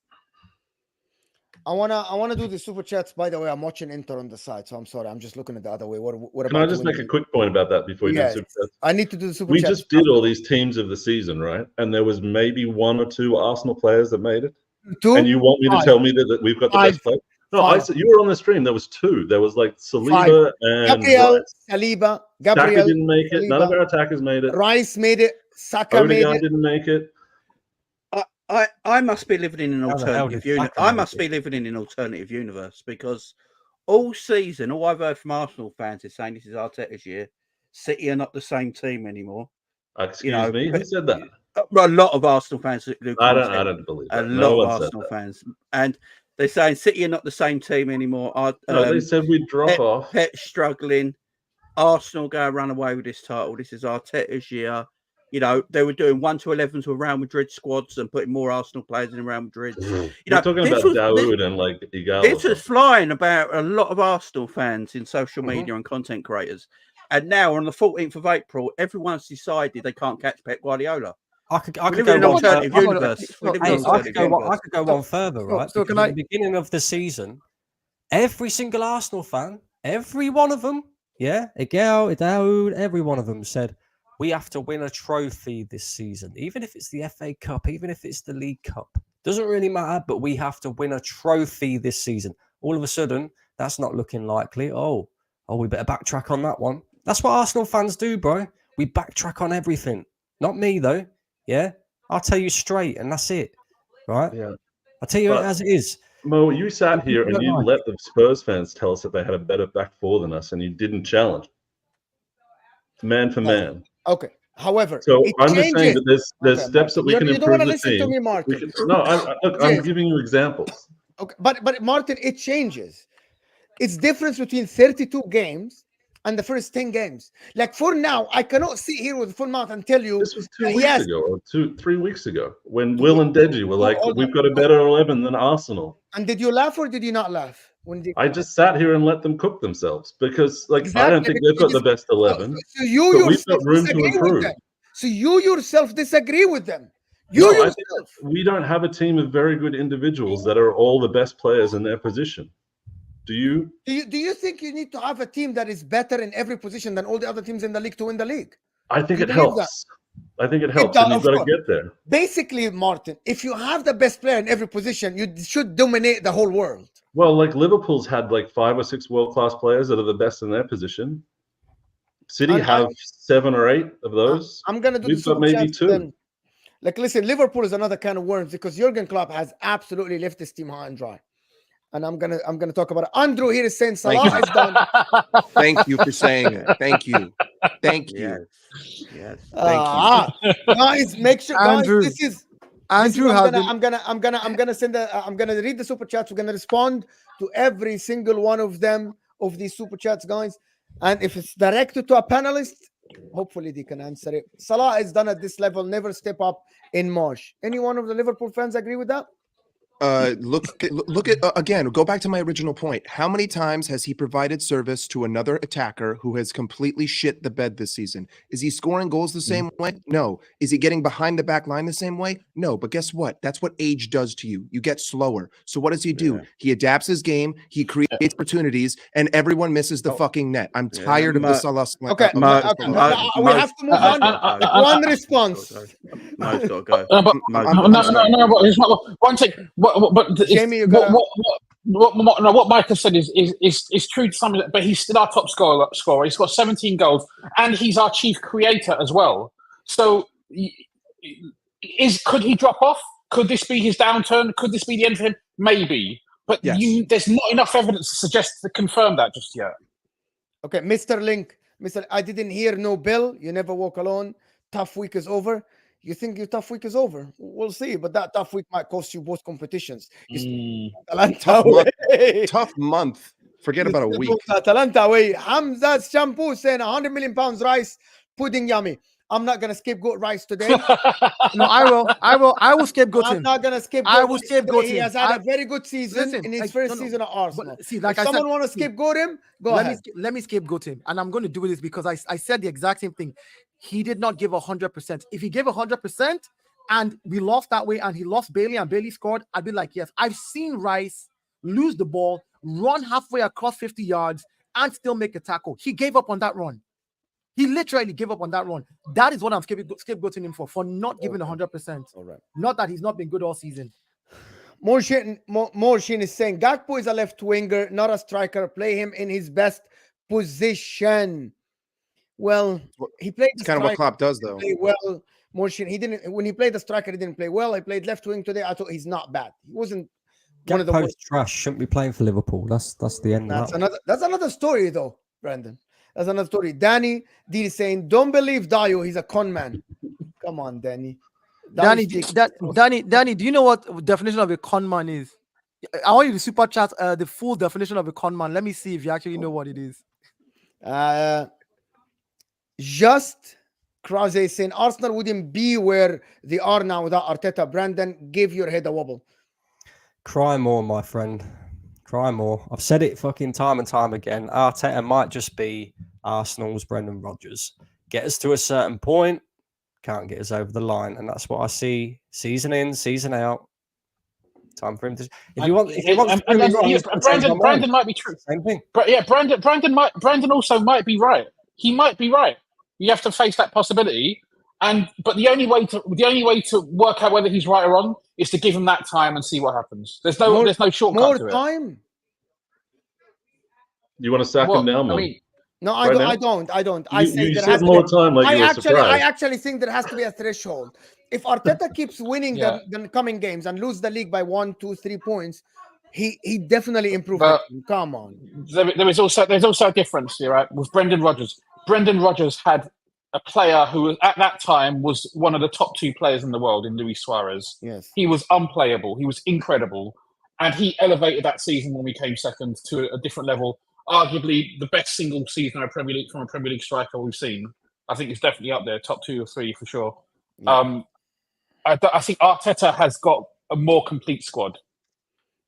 I wanna do the super chats. By the way, I'm watching Inter on the side, so I'm sorry. I'm just looking at the other way. What Can I just make a quick point about that before you do super chats? I need to do the super chats. We chats. just did all these teams of the season, right? And there was maybe 1 or 2 Arsenal players that made it. 2? And you want me to tell me that we've got the best players? No, I said you were on the stream. There was 2. There was like Saliba and Saliba. Saka didn't make it. None of our attackers made it. Rice made it. Saka made it. Didn't make it. I must be living in an alternative universe. I must be living in an alternative universe because all season, all I've heard from Arsenal fans is saying this is Arteta's year. City are not the same team anymore. Excuse me, who said that? A lot of Arsenal fans. I don't believe that. A lot of Arsenal fans, and they're saying City are not the same team anymore. They said we'd drop off. Pep struggling. Arsenal go run away with this title. This is Arteta's year. You know, they were doing 1 to 11s with Real Madrid squads and putting more Arsenal players in Real Madrid. You're talking about Dawood and like Igalo. This was flying about a lot of Arsenal fans in social media and content creators. And now on the 14th of April, everyone's decided they can't catch Pep Guardiola. I could go one further, right? So at the beginning of the season, every single Arsenal fan, every one of them, Dawood, every one of them said, we have to win a trophy this season, even if it's the FA Cup, even if it's the League Cup. Doesn't really matter, but we have to win a trophy this season. All of a sudden, that's not looking likely. Oh, we better backtrack on that one. That's what Arsenal fans do, bro. We backtrack on everything. Not me, though. Yeah? I'll tell you straight, and that's it. Right? Yeah. I'll tell you as it is. Mo, you sat here and you let the Spurs fans tell us that they had a better back four than us, and you didn't challenge. Man for man. Okay. However, so I'm just saying that there's steps that we can improve the team. To me, Martin. I'm giving you examples. Okay, but Martin, it changes. It's difference between 32 games and the first 10 games. Like for now, I cannot sit here with a full mouth and tell you. This was 2 weeks ago or 3 weeks ago when Will and Deji were like, we've got a better 11 than Arsenal. And did you laugh or did you not laugh? I just sat here and let them cook themselves because, I don't think they've got the best 11. So you yourself disagree with them. So you yourself disagree with them. I think we don't have a team of very good individuals that are all the best players in their position. Do you? Do you think you need to have a team that is better in every position than all the other teams in the league to win the league? I think it helps. I think it helps, and you've got to get there. Basically, Martin, if you have the best player in every position, you should dominate the whole world. Well, like Liverpool's had like 5 or 6 world-class players that are the best in their position. City have 7 or 8 of those. I'm gonna do We've got maybe 2. Then. Like, listen, Liverpool is another kind of worms because Jurgen Klopp has absolutely left this team high and dry. And I'm gonna talk about it. Andrew here is saying Salah is done. Thank you for saying it. Thank you. Thank you. Yes. Thank you. Guys, make sure, Andrew, guys, this is Andrew I'm gonna send I'm gonna read the super chats. We're gonna respond to every single one of them of these super chats, guys. And if it's directed to a panelist, hopefully they can answer it. Salah is done at this level, never step up in March. Any one of the Liverpool fans agree with that? Look at again, go back to my original point. How many times has he provided service to another attacker who has completely shit the bed this season? Is he scoring goals the same way? No. Is he getting behind the back line the same way? No. But guess what? That's what age does to you. You get slower. So what does he do? He adapts his game, he creates opportunities, and everyone misses the fucking net. I'm tired of the Salah. Okay, we have to move on. One response. Mo's got to go. No, one second. But Jamie, what Michael said is true to some extent, but he's still our top scorer. He's got 17 goals, and he's our chief creator as well. So, could he drop off? Could this be his downturn? Could this be the end for him? Maybe, but there's not enough evidence to confirm that just yet. Okay, Mr. Link, I didn't hear no bill. You never walk alone. Tough week is over. You think your tough week is over? We'll see, but that tough week might cost you both competitions. Tough month. Forget about a week. Atalanta away. Hamza's shampoo saying 100 million pounds rice pudding yummy. I'm not gonna scapegoat rice today. No, I will scapegoat him. I'm not gonna scapegoat. I will scapegoat him. He has had a very good season in his first season at Arsenal. See, like if someone want to scapegoat him, go ahead. Let me scapegoat him, and I'm going to do this because I said the exact same thing. He did not give 100%. If he gave 100% and we lost that way, and he lost Bailey and Bailey scored, I'd be like, yes, I've seen Rice lose the ball, run halfway across 50 yards, and still make a tackle. He gave up on that run. He literally gave up on that run. That is what I'm scapegoating him for not giving 100%. All right. Not that he's not been good all season. Morshin is saying Gakpo is a left winger, not a striker. Play him in his best position. Well, he played. It's kind of what Klopp does, though. Well, Morshin, he didn't. When he played the striker, he didn't play well. I played left wing today. I thought he's not bad. He wasn't one of the worst. Trash. Shouldn't be playing for Liverpool. That's the end. That's another story, though, Brandon. That's another story. Danny D is saying, "Don't believe Dio. He's a con man." Come on, Danny. Danny, do you know what definition of a con man is? I want you to super chat the full definition of a con man. Let me see if you actually know what it is. Just Krause saying Arsenal wouldn't be where they are now without Arteta. Brandon, give your head a wobble. Cry more, my friend. Cry more. I've said it fucking time and time again. Arteta might just be Arsenal's Brendan Rodgers. Get us to a certain point, can't get us over the line, and that's what I see season in, season out. Time for him to. Brandon might be true. Same thing. But yeah, Brandon also might be right. He might be right. You have to face that possibility, but the only way to work out whether he's right or wrong is to give him that time and see what happens. There's no shortcut to it. More time. You want to sack him now, man? No, I don't. I say you said more time. Like I actually think there has to be a threshold. If Arteta keeps winning the coming games and lose the league by 1, 2, 3 points, he definitely improved. Come on. There's also a difference here, right? With Brendan Rodgers. Brendan Rodgers had a player who at that time was one of the top 2 players in the world in Luis Suarez. Yes. He was unplayable. He was incredible. And he elevated that season when we came second to a different level. Arguably the best single season from a Premier League striker we've seen. I think it's definitely up there, top 2 or 3 for sure. Yeah. I think Arteta has got a more complete squad.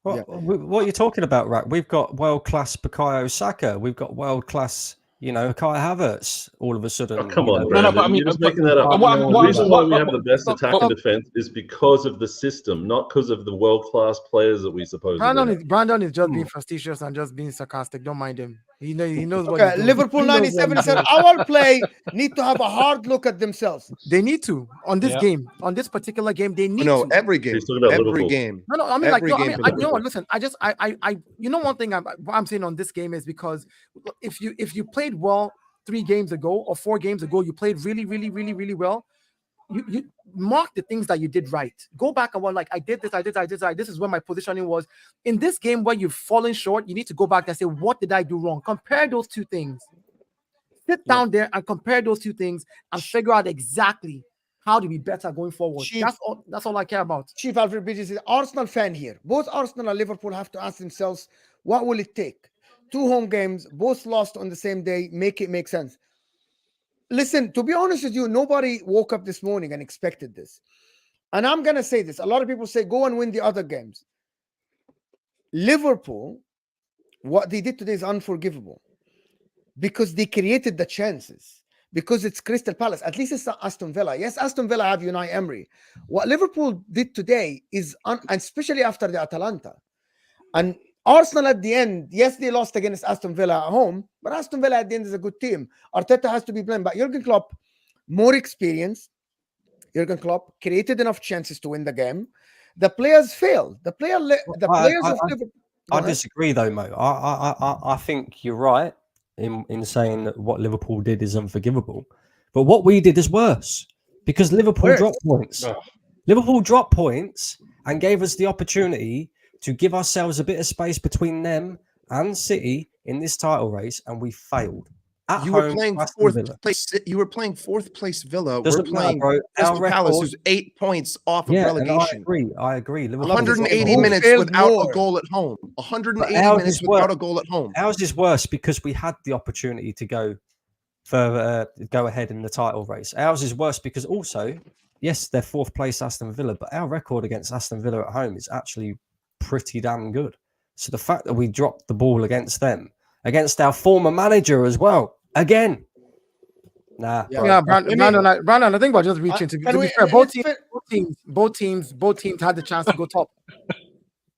What are you talking about, Rak? We've got world-class Bukayo Saka. We've got world-class You know, Kai Havertz all of a sudden. Oh, come on, No, Brandon. but I mean, You're just making that up. The reason why we have the best attack and defense is because of the system, not because of the world-class players that we supposedly have. Brandon is just being facetious and just being sarcastic. Don't mind him. He knows what he's doing. Liverpool 97 said our play need to have a hard look at themselves. They need to on this game, on this particular game. They need no, to. every game. Every game. No, I mean, every game. Listen. You know, one thing I'm saying on this game is because if you played well 3 games ago or 4 games ago, you played really, really, really, really well. You mark the things that you did right. Go back and like, I did this. This is where my positioning was. In this game where you've fallen short, you need to go back and say, what did I do wrong? Compare those 2 things. Sit down there and compare those 2 things and figure out exactly how to be better going forward. That's all I care about. Chief Alfred Bridges is Arsenal fan here. Both Arsenal and Liverpool have to ask themselves, what will it take? 2 home games, both lost on the same day. Make it make sense. Listen, to be honest with you, nobody woke up this morning and expected this. And I'm going to say this. A lot of people say, go and win the other games. Liverpool, what they did today is unforgivable because they created the chances. Because it's Crystal Palace. At least it's not Aston Villa. Yes, Aston Villa have Unai Emery. What Liverpool did today is, and especially after the Atalanta. And Arsenal at the end, yes, they lost against Aston Villa at home, but Aston Villa at the end is a good team. Arteta has to be blamed. But Jurgen Klopp, more experience. Jurgen Klopp created enough chances to win the game. The players failed. The players of Liverpool. I disagree, though, Mo. I think you're right in saying that what Liverpool did is unforgivable. But what we did is worse because Liverpool dropped points. Oh. Liverpool dropped points and gave us the opportunity to give ourselves a bit of space between them and City in this title race, and we failed. You were playing 4th place. You were playing 4th place Villa. We're playing Crystal Palace, who's 8 points off of relegation. I agree. 180 minutes without a goal at home. 180 minutes without a goal at home. Ours is worse because we had the opportunity to go further, go ahead in the title race. Ours is worse because also, yes, they're 4th place Aston Villa, but our record against Aston Villa at home is actually pretty damn good. So the fact that we dropped the ball against them, against our former manager as well, again. Brandon, I think we're just reaching to be fair. Both teams had the chance to go top.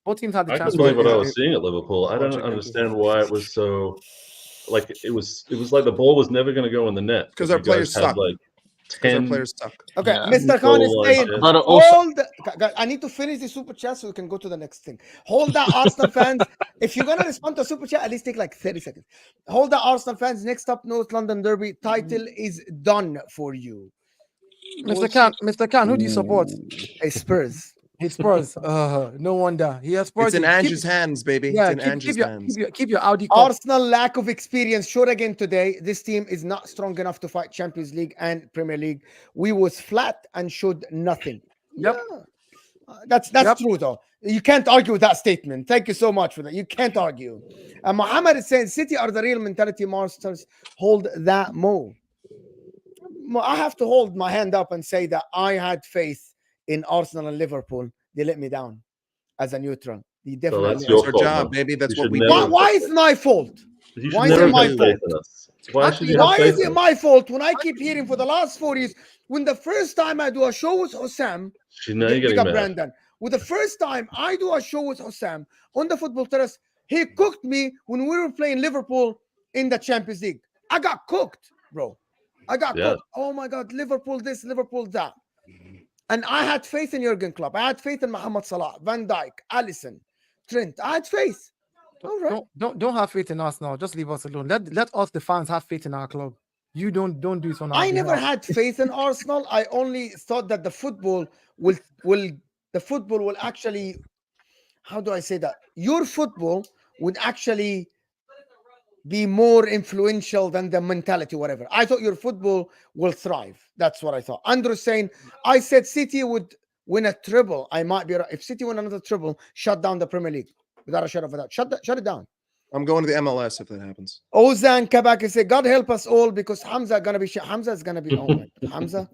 Both teams had the chance. I couldn't believe what I was seeing at Liverpool. I don't understand why it was so like it was like the ball was never going to go in the net because our players suck. Like 10 players stuck. Okay, Mr. Khan is saying, I need to finish the super chat so we can go to the next thing. Hold that, Arsenal fans. If you're going to respond to super chat, at least take like 30 seconds. Hold that, Arsenal fans. Next up, North London Derby title is done for you. Mr. Khan, who do you support? Hey, Spurs. His Spurs. No wonder. He has Spurs. It's in Ange's hands, baby. Yeah, it's in Ange's hands. Keep your Audi Cup. Arsenal lack of experience showed again today. This team is not strong enough to fight Champions League and Premier League. We was flat and showed nothing. Yep. Yeah. That's true though. You can't argue with that statement. Thank you so much for that. You can't argue. Mohammed is saying City are the real mentality masters. Hold that, Mo. I have to hold my hand up and say that I had faith in Arsenal and Liverpool. They let me down as a neutral. That's our job, baby. That's what we do. Why is it my fault? Why is it my fault? Why is it my fault when I keep hearing for the last 4 years, when the first time I do a show with HUSAM, Brandon, with the first time I do a show with HUSAM on the football terrace, he cooked me when we were playing Liverpool in the Champions League. I got cooked, bro. I got cooked. Oh my God, Liverpool this, Liverpool that. And I had faith in Jurgen Klopp. I had faith in Mohamed Salah, Van Dijk, Alisson, Trent. I had faith. All right. Don't have faith in us now. Just leave us alone. Let us, the fans, have faith in our club. You don't do it on our I never had faith in Arsenal. I only thought that the football will actually, how do I say that? Your football would actually be more influential than the mentality, whatever. I thought your football will thrive. That's what I thought. Andrew's saying, I said City would win a treble. I might be right. If City win another treble, shut down the Premier League. Without a shut up for that. Shut it down. I'm going to the MLS if that happens. Ozan Kabak said, God help us all because Hamza gonna be Hamza is gonna be oh my God. Hamza.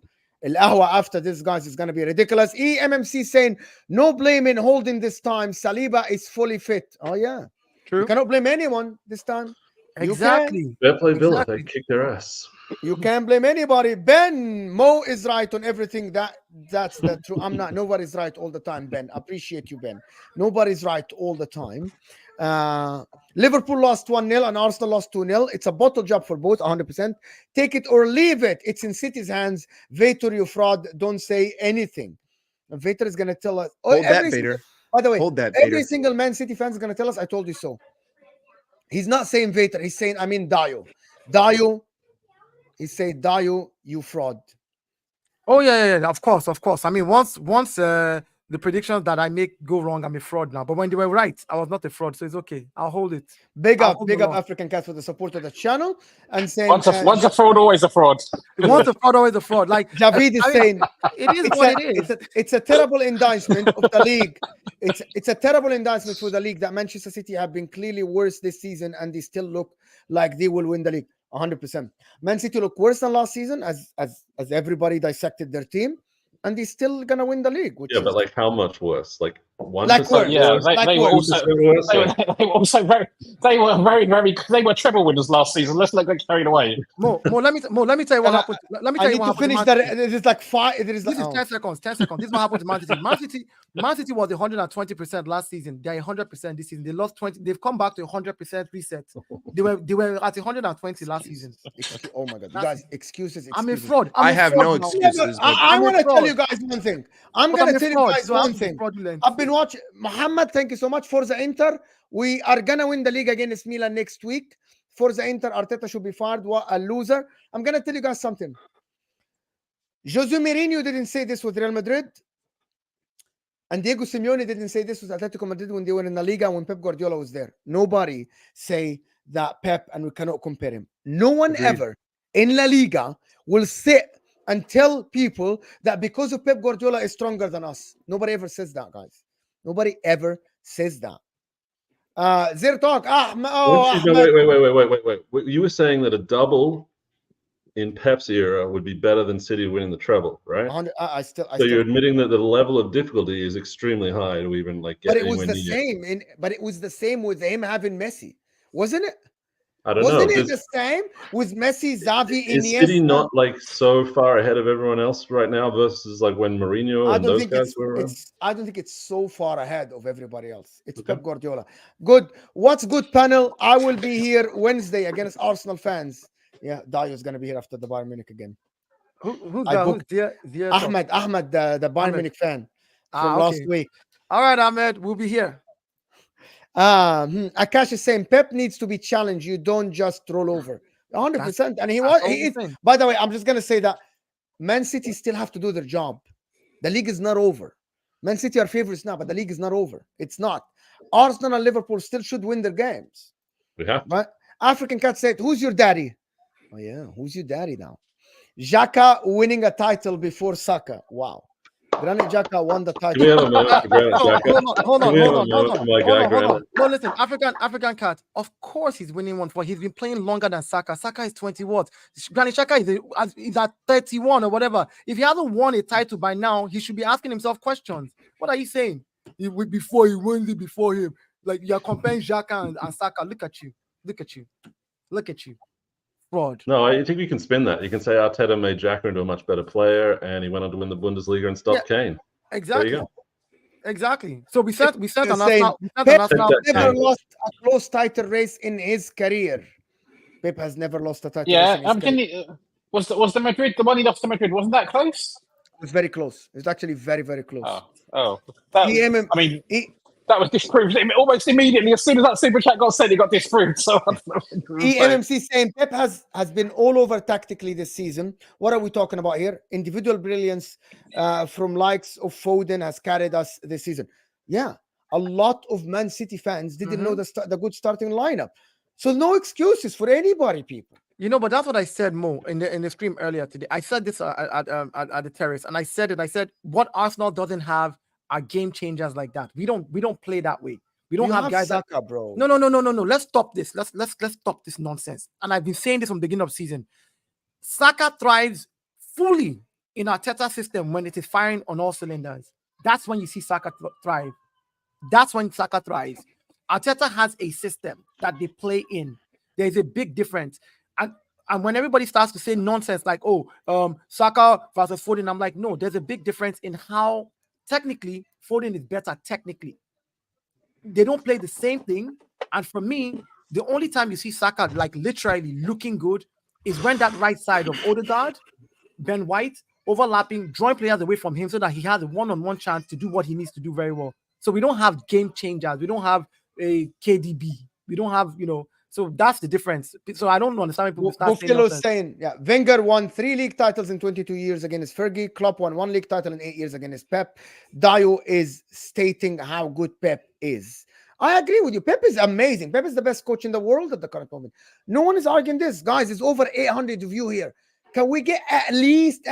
Al-Ahwa after this, guys, is gonna be ridiculous. EMMC saying, no blame in holding this time. Saliba is fully fit. Oh yeah. True. You cannot blame anyone this time. Exactly. Fair play Villa. They kicked their ass. You can't blame anybody. Ben, Mo is right on everything. That's the truth. I'm not. Nobody's right all the time, Ben. Appreciate you, Ben. Nobody's right all the time. Liverpool lost 1-0 and Arsenal lost 2-0. It's a bottle job for both, 100%. Take it or leave it. It's in City's hands. Vator, you fraud. Don't say anything. And Vator is going to tell us. Hold that, Vator. By the way, hold that, every Vator. single Man City fan is going to tell us, I told you so. He's not saying Vator. He's saying, I mean, Dayo. Dayo. He said, Dayo, you fraud. Oh yeah, of course. I mean, once the predictions that I make go wrong, I'm a fraud now. But when they were right, I was not a fraud, so it's okay. I'll hold it. Big up African Cat for the support of the channel and saying once a fraud, always a fraud. Once a fraud, always a fraud. Like Javid is saying, it is what it is. It's a terrible indictment of the league. It's a terrible indictment for the league that Manchester City have been clearly worse this season and they still look like they will win the league. 100%. Man City look worse than last season as everybody dissected their team, and they're still gonna win the league. But like how much worse? Like 1% worse. Yeah, they were treble winners last season. Let's not get carried away. Mo, let me tell you what happened. Let me tell you what happened. Finish that. There's like 5. There is this is 10 seconds. 10 seconds. This is what happened to Man City. Man City was 120% last season. They're 100% this season. They lost 20. They've come back to 100% reset. They were at 120 last season. Oh my God, you guys, excuses. I'm a fraud. I have no excuses. I want to tell you guys one thing. I'm gonna tell you guys one thing. I've been watching. Muhammad, thank you so much. Forza Inter. We are gonna win the league against Milan next week. Forza Inter. Arteta should be fired. What a loser. I'm gonna tell you guys something. Jose Mourinho didn't say this with Real Madrid. And Diego Simeone didn't say this with Atletico Madrid when they were in La Liga when Pep Guardiola was there. Nobody say that Pep, and we cannot compare him. No one ever in La Liga will sit and tell people that because of Pep Guardiola is stronger than us. Nobody ever says that, guys. Nobody ever says that. Zero talk. Wait. You were saying that a double in Pep's era would be better than City winning the treble, right? So you're admitting that the level of difficulty is extremely high to even like get. But it was the same. But it was the same with him having Messi, wasn't it? I don't know. Wasn't it the same with Messi, Xavi, Iniesta? Is City not like so far ahead of everyone else right now versus like when Mourinho and those guys were around? I don't think it's so far ahead of everybody else. It's Pep Guardiola. Good. What's good, panel? I will be here Wednesday against Arsenal fans. Yeah, Dayo's going to be here after the Bayern Munich again. Who's that? Ahmed, the Bayern Munich fan from last week. All right, Ahmed, we'll be here. Akash is saying Pep needs to be challenged. You don't just roll over. 100%. And he was. By the way, I'm just going to say that Man City still have to do their job. The league is not over. Man City are favorites now, but the league is not over. It's not. Arsenal and Liverpool still should win their games. We have. But African Cat said, who's your daddy? Oh, yeah. Who's your daddy now? Xhaka winning a title before Saka. Wow. Granit Xhaka won the title. Hold on. No, listen, African Cat. Of course, he's winning one. He's been playing longer than Saka. Saka is 20 what? Granit Xhaka is at 31 or whatever. If he hasn't won a title by now, he should be asking himself questions. What are you saying? Before he wins it before him, like you're comparing Xhaka and Saka. Look at you. Fraud. No, I think you can spin that. You can say Arteta made Xhaka into a much better player, and he went on to win the Bundesliga and stop Kane. Exactly. There you go. Exactly. So we said Pep never lost a close title race in his career. Pep has never lost a title race. Was the Madrid the one he lost to Madrid? Wasn't that close? It was very close. It was actually very, very close. That was disproved almost immediately. As soon as that super chat got sent, it got disproved. So EMMC saying Pep has been all over tactically this season. What are we talking about here? Individual brilliance from likes of Foden has carried us this season. Yeah, a lot of Man City fans didn't know the good starting lineup. So no excuses for anybody, people. You know, but that's what I said, Mo, in the stream earlier today. I said this at the terrace, and I said what Arsenal doesn't have are game changers like that. We don't play that way. We don't have guys Saka, bro. No. Let's stop this. Let's stop this nonsense. And I've been saying this from the beginning of the season. Saka thrives fully in Arteta system when it is firing on all cylinders. That's when you see Saka thrive. That's when Saka thrives. Arteta has a system that they play in. There's a big difference. And when everybody starts to say nonsense like, oh, Saka versus Foden, I'm like, no, there's a big difference in how technically Foden is better technically. They don't play the same thing. And for me, the only time you see Saka like literally looking good is when that right side of Odegaard, Ben White, overlapping, drawing players away from him so that he has a one-on-one chance to do what he needs to do very well. So we don't have game changers. We don't have a KDB. We don't have, so that's the difference. So I don't understand people start saying, yeah, Wenger won 3 league titles in 22 years against Fergie. Klopp won 1 league title in 8 years against Pep. Dio is stating how good Pep is. I agree with you. Pep is amazing. Pep is the best coach in the world at the current moment. No one is arguing this. Guys, it's over 800 of you here. Can we get at least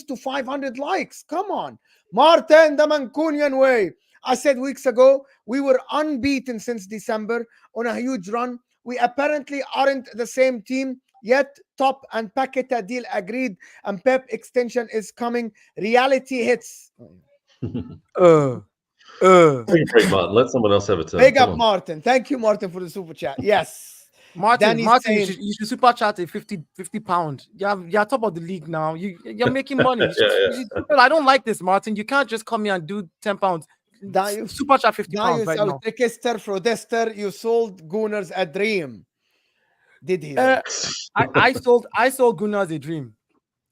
to 500 likes? Come on. Martin, the Mancunian way. I said weeks ago, we were unbeaten since December on a huge run. We apparently aren't the same team yet. Top and Paqueta deal agreed, and Pep extension is coming. Reality hits. Great, Martin. Let someone else have a turn. Big up, Martin. Thank you, Martin, for the super chat. Yes. Martin, saying, you should super chat a 50 pound. You're top of the league now. You're making money. I don't like this, Martin. You can't just come here and do 10 pounds. Super chat 50 pounds right now. Frodester, you sold Gunners a dream. Did he? I sold Gunners a dream.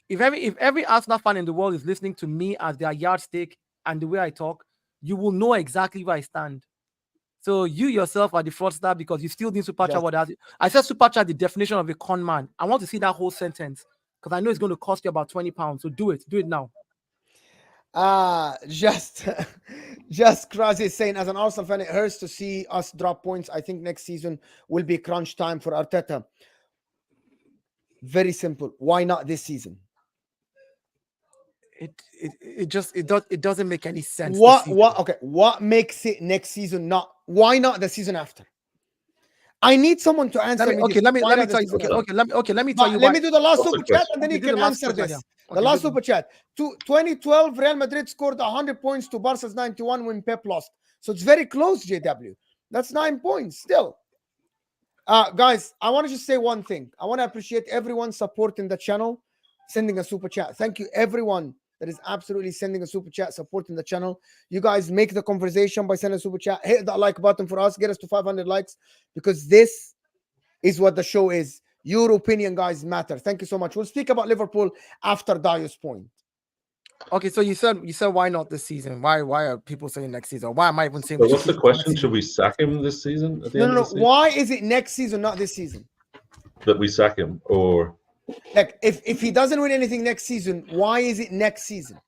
If every Arsenal fan in the world is listening to me as their yardstick and the way I talk, you will know exactly where I stand. So you yourself are the fraudster because you still need super chat. What I said super chat, the definition of a con man. I want to see that whole sentence because I know it's going to cost you about 20 pounds. So do it now. Just Krasi is saying, as an Arsenal fan, it hurts to see us drop points. I think next season will be crunch time for Arteta. Very simple. Why not this season? It doesn't make any sense. What makes it next season not? Why not the season after? I need someone to answer me. Let me tell you. Let me tell you. Let me do the last super chat and then you can answer this. The last super chat. 2012, Real Madrid scored 100 points to Barca's 91 when Pep lost. So it's very close, JW. That's 9 points still. Guys, I want to just say one thing. I want to appreciate everyone supporting the channel, sending a super chat. Thank you, everyone that is absolutely sending a super chat, supporting the channel. You guys make the conversation by sending a super chat. Hit that like button for us. Get us to 500 likes because this is what the show is. Your opinion, guys, matter. Thank you so much. We'll speak about Liverpool after Dio's point. Okay, so you said why not this season? Why are people saying next season? Why am I even saying? So what's the question? Should we sack him this season? No. Why is it next season, not this season? That we sack him, or like if he doesn't win anything next season, why is it next season?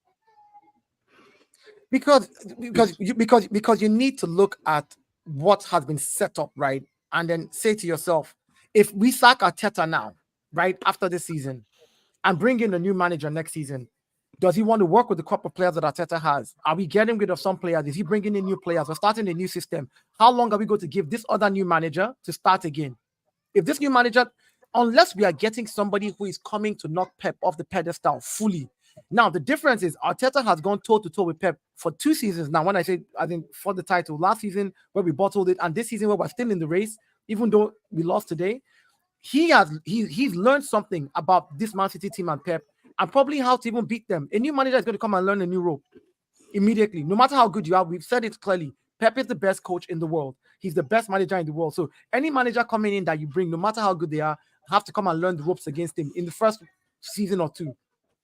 Because you need to look at what has been set up, right, and then say to yourself, if we sack Arteta now, right after this season, and bring in a new manager next season, does he want to work with the crop of players that Arteta has? Are we getting rid of some players? Is he bringing in new players? We're starting a new system. How long are we going to give this other new manager to start again? If this new manager, unless we are getting somebody who is coming to knock Pep off the pedestal fully. Now, the difference is Arteta has gone toe-to-toe with Pep for 2 seasons now. When I say, I think for the title, last season where we bottled it, and this season where we're still in the race, even though we lost today, he's learned something about this Man City team and Pep, and probably how to even beat them. A new manager is going to come and learn a new role immediately. No matter how good you are, we've said it clearly. Pep is the best coach in the world. He's the best manager in the world. So any manager coming in that you bring, no matter how good they are, have to come and learn the ropes against him in the first season or 2.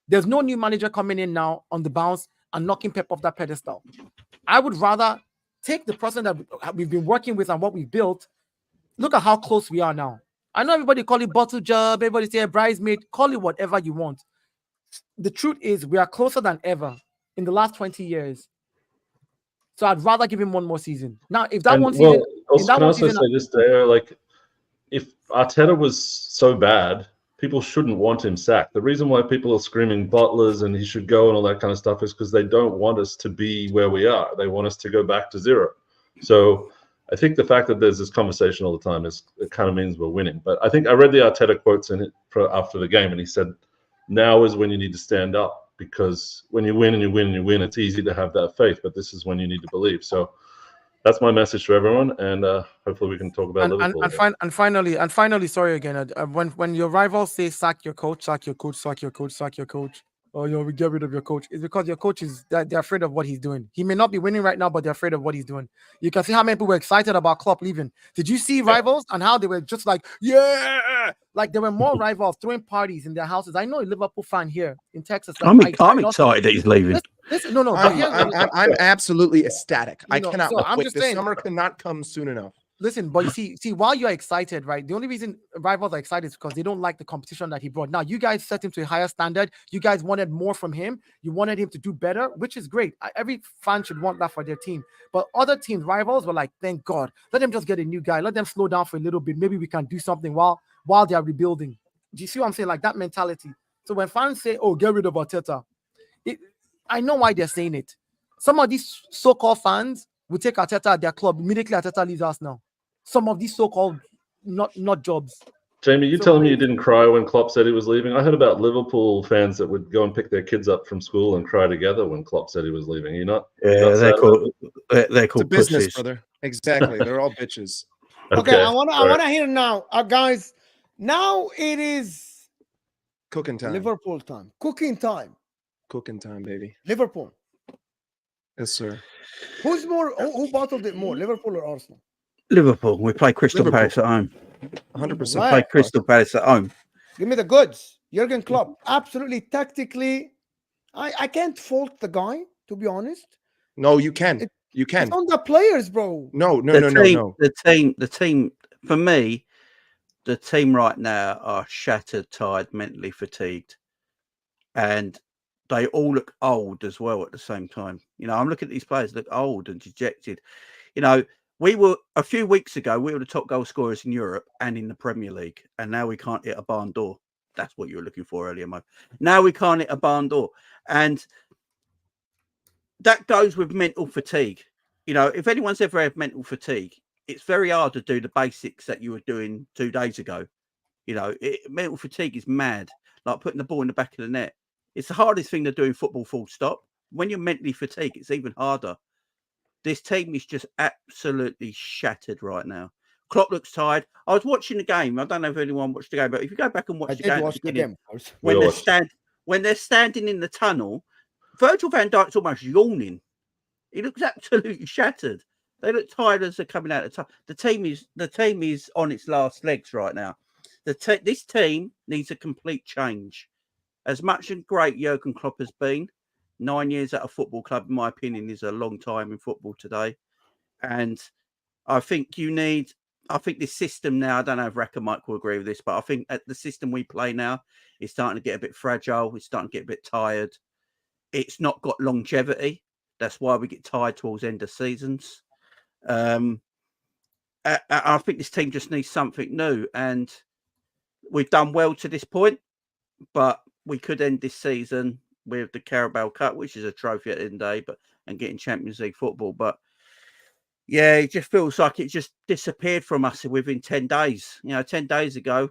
There's no new manager coming in now on the bounce and knocking Pep off that pedestal. I would rather take the person that we've been working with and what we've built. Look at how close we are now. I know everybody call it bottle job, everybody say bridesmaid, call it whatever you want. The truth is we are closer than ever in the last 20 years. So I'd rather give him one more season. Now, if that one season... Can I also say this there, like, if Arteta was so bad, people shouldn't want him sacked. The reason why people are screaming butlers and he should go and all that kind of stuff is because they don't want us to be where we are. They want us to go back to zero. So I think the fact that there's this conversation all the time it kind of means we're winning. But I think I read the Arteta quotes in it after the game, and he said, now is when you need to stand up, because when you win and you win and you win, it's easy to have that faith, but this is when you need to believe. So That's my message to everyone, and hopefully we can talk about Liverpool. And finally, sorry again. When your rivals say sack your coach, sack your coach, sack your coach, sack your coach, or we get rid of your coach, it's because your coach is they're afraid of what he's doing. He may not be winning right now, but they're afraid of what he's doing. You can see how many people were excited about Klopp leaving. Did you see rivals and how they were just like, yeah, like there were more rivals throwing parties in their houses? I know a Liverpool fan here in Texas. Like, I'm excited that he's leaving. Listen, no, I'm absolutely ecstatic. I cannot so I'm wait. just The saying, summer cannot come soon enough. Listen, but you see, while you're excited, right? The only reason rivals are excited is because they don't like the competition that he brought. Now, you guys set him to a higher standard. You guys wanted more from him. You wanted him to do better, which is great. Every fan should want that for their team. But other teams, rivals, were like, thank God. Let them just get a new guy. Let them slow down for a little bit. Maybe we can do something while they are rebuilding. Do you see what I'm saying? Like that mentality. So when fans say, oh, get rid of Arteta, I know why they're saying it. Some of these so-called fans will take Arteta at their club. Immediately, Arteta leaves us now. Some of these so-called not jobs. Jamie, you telling me you didn't cry when Klopp said he was leaving? I heard about Liverpool fans that would go and pick their kids up from school and cry together when Klopp said he was leaving. You're not? Yeah, they're called business, pussies. brother. Exactly. They're all bitches. Okay, I wanna hear now, guys. Now it is cooking time. Liverpool time. Cooking time. Cooking time, baby. Liverpool. Yes, sir. Who's more? Who bottled it more, Liverpool or Arsenal? Liverpool. We play Crystal Palace at home. 100%. We play Crystal Palace at home. Give me the goods. Jurgen Klopp. Absolutely tactically. I can't fault the guy, to be honest. No, you can. You can. It's on the players, bro. No. The team, for me, the team right now are shattered, tired, mentally fatigued. And they all look old as well at the same time. You know, I'm looking at these players look old and dejected. You know, we were a few weeks ago, we were the top goal scorers in Europe and in the Premier League. And now we can't hit a barn door. That's what you were looking for earlier, Mo. Now we can't hit a barn door. And that goes with mental fatigue. You know, if anyone's ever had mental fatigue, it's very hard to do the basics that you were doing 2 days ago. You know, mental fatigue is mad. Like putting the ball in the back of the net. It's the hardest thing to do in football, full stop. When you're mentally fatigued, it's even harder. This team is just absolutely shattered right now. Klopp looks tired. I was watching the game. I don't know if anyone watched the game, but if you go back and watch the game, when they're standing in the tunnel, Virgil van Dijk's almost yawning. He looks absolutely shattered. They look tired as they're coming out of the tunnel. The team is on its last legs right now. This team needs a complete change. As much and great Jurgen Klopp has been, 9 years at a football club, in my opinion, is a long time in football today. And I think this system now, I don't know if Rack and Mike will agree with this, but I think the system we play now is starting to get a bit fragile. It's starting to get a bit tired. It's not got longevity. That's why we get tired towards end of seasons. I think this team just needs something new. And we've done well to this point, but we could end this season with the Carabao Cup, which is a trophy at the end of the day, and getting Champions League football. But yeah, it just feels like it just disappeared from us within 10 days. You know, 10 days ago,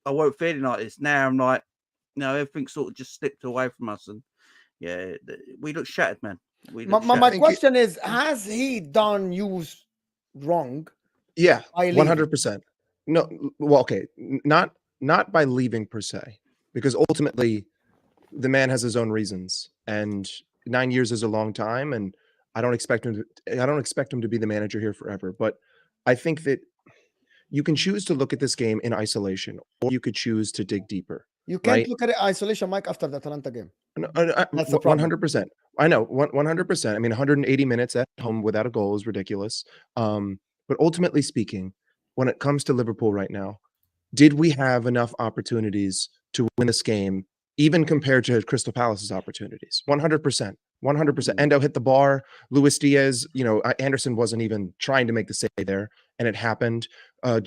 I wasn't feeling like this. Now I'm like, you know, everything sort of just slipped away from us. And yeah, we look shattered, man. My question is, has he done you wrong? Yeah, 100%. No, well, okay, not by leaving per se, because ultimately the man has his own reasons, and 9 years is a long time, and I don't expect him to be the manager here forever. But I think that you can choose to look at this game in isolation, or you could choose to dig deeper. You can't look at it isolation, Mike, after the Atalanta game. No, that's the problem. 100%. I know, 100%. I mean, 180 minutes at home without a goal is ridiculous. But ultimately speaking, when it comes to Liverpool right now, did we have enough opportunities to win this game, even compared to Crystal Palace's opportunities? 100%. 100%. Endo hit the bar. Luis Diaz, you know, Anderson wasn't even trying to make the save there, and it happened.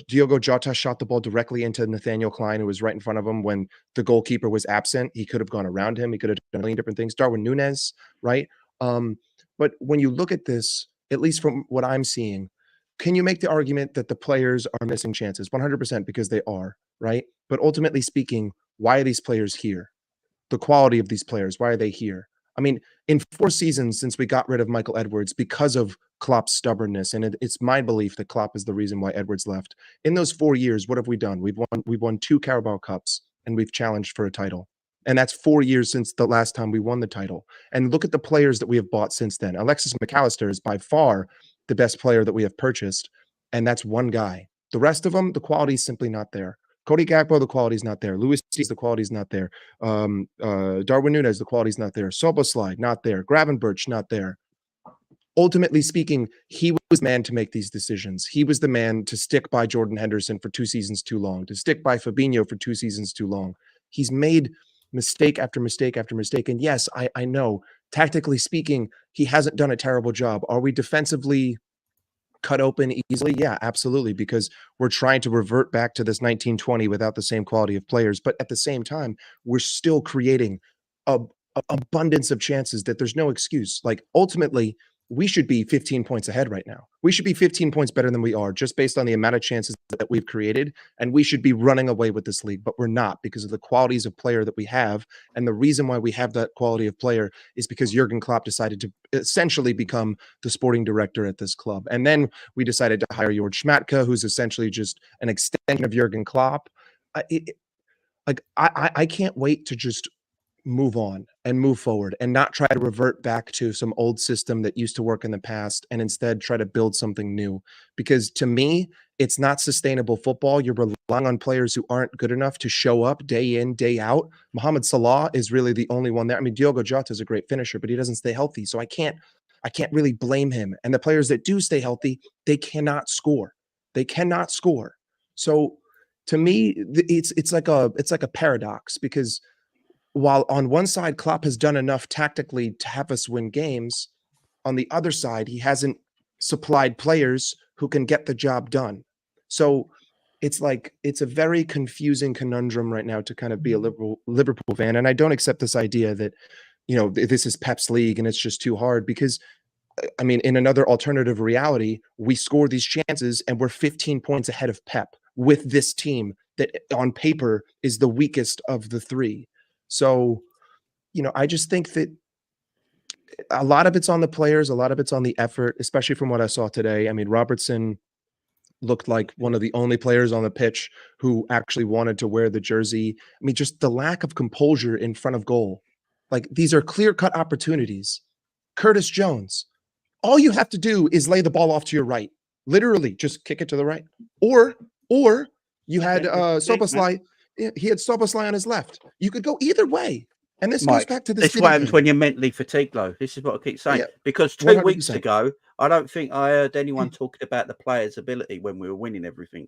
Diogo Jota shot the ball directly into Nathaniel Klein, who was right in front of him when the goalkeeper was absent. He could have gone around him. He could have done a million different things. Darwin Núñez, right? But when you look at this, at least from what I'm seeing, can you make the argument that the players are missing chances? 100%, because they are, right? But ultimately speaking, why are these players here? The quality of these players, why are they here? I mean, in 4 seasons since we got rid of Michael Edwards because of Klopp's stubbornness, and it's my belief that Klopp is the reason why Edwards left. In those 4 years, what have we done? We've won 2 Carabao Cups, and we've challenged for a title. And that's 4 years since the last time we won the title. And look at the players that we have bought since then. Alexis McAllister is by far the best player that we have purchased, and that's one guy. The rest of them, the quality is simply not there. Cody Gakpo, the quality is not there. Luis Diaz, the quality is not there. Darwin Núñez, the quality is not there. Szoboszlai, not there. Gravenberch, not there. Ultimately speaking, he was the man to make these decisions. He was the man to stick by Jordan Henderson for 2 seasons too long, to stick by Fabinho for 2 seasons too long. He's made mistake after mistake after mistake. And yes, I know, tactically speaking, he hasn't done a terrible job. Are we defensively cut open easily? Yeah, absolutely, because we're trying to revert back to this 1920 without the same quality of players. But at the same time, we're still creating an abundance of chances that there's no excuse. Like, ultimately, we should be 15 points ahead right now. We should be 15 points better than we are just based on the amount of chances that we've created. And we should be running away with this league, but we're not, because of the qualities of player that we have. And the reason why we have that quality of player is because Jurgen Klopp decided to essentially become the sporting director at this club. And then we decided to hire Georg Schmadtke, who's essentially just an extension of Jurgen Klopp. I can't wait to just move on and move forward and not try to revert back to some old system that used to work in the past, and instead try to build something new. Because to me, it's not sustainable football. You're relying on players who aren't good enough to show up day in, day out. Mohamed Salah is really the only one there. I mean, Diogo Jota is a great finisher, but he doesn't stay healthy. So I can't really blame him. And the players that do stay healthy, they cannot score. They cannot score. So to me, it's like a paradox, because while on one side Klopp has done enough tactically to have us win games, on the other side he hasn't supplied players who can get the job done. So it's a very confusing conundrum right now to kind of be a Liverpool fan. And I don't accept this idea that, this is Pep's league and it's just too hard, because I mean, in another alternative reality, we score these chances and we're 15 points ahead of Pep with this team that on paper is the weakest of the 3. So, I just think that a lot of it's on the players, a lot of it's on the effort, especially from what I saw today. I mean, Robertson looked like one of the only players on the pitch who actually wanted to wear the jersey. I mean, just the lack of composure in front of goal. Like, these are clear-cut opportunities. Curtis Jones, all you have to do is lay the ball off to your right. Literally, just kick it to the right. Or you had Szoboszlai. He had Szoboszlai on his left. You could go either way. And this goes back to this. This is what happens when you're mentally fatigued, though. This is what I keep saying. Because 2 100%. Weeks ago, I don't think I heard anyone talking about the players' ability when we were winning everything.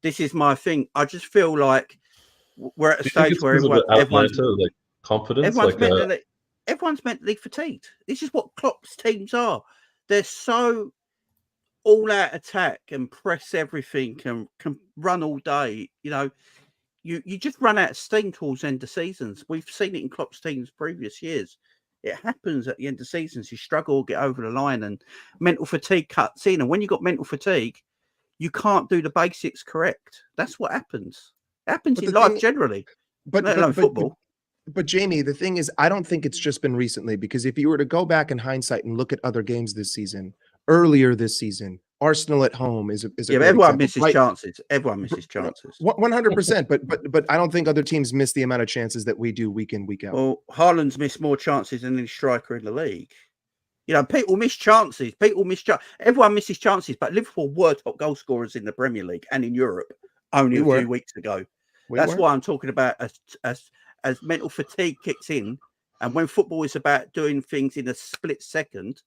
This is my thing. I just feel like we're at a stage where everyone's like confidence. Everyone's mentally fatigued. This is what Klopp's teams are. They're so all-out attack and press everything and can run all day. You just run out of steam towards end of seasons. We've seen it in Klopp's teams previous years. It happens at the end of seasons. You struggle to get over the line and mental fatigue cuts in. And when you've got mental fatigue, you can't do the basics correct. That's what happens. It happens in life generally, let alone football. But Jamie, the thing is, I don't think it's just been recently, because if you were to go back in hindsight and look at other games this season, earlier this season, Arsenal at home is a everyone misses chances. Everyone misses chances. 100%. But I don't think other teams miss the amount of chances that we do week in, week out. Well, Haaland's missed more chances than any striker in the league. People miss chances. Everyone misses chances. But Liverpool were top goal scorers in the Premier League and in Europe only a few weeks ago. That's why I'm talking about as mental fatigue kicks in, and when football is about doing things in a split second.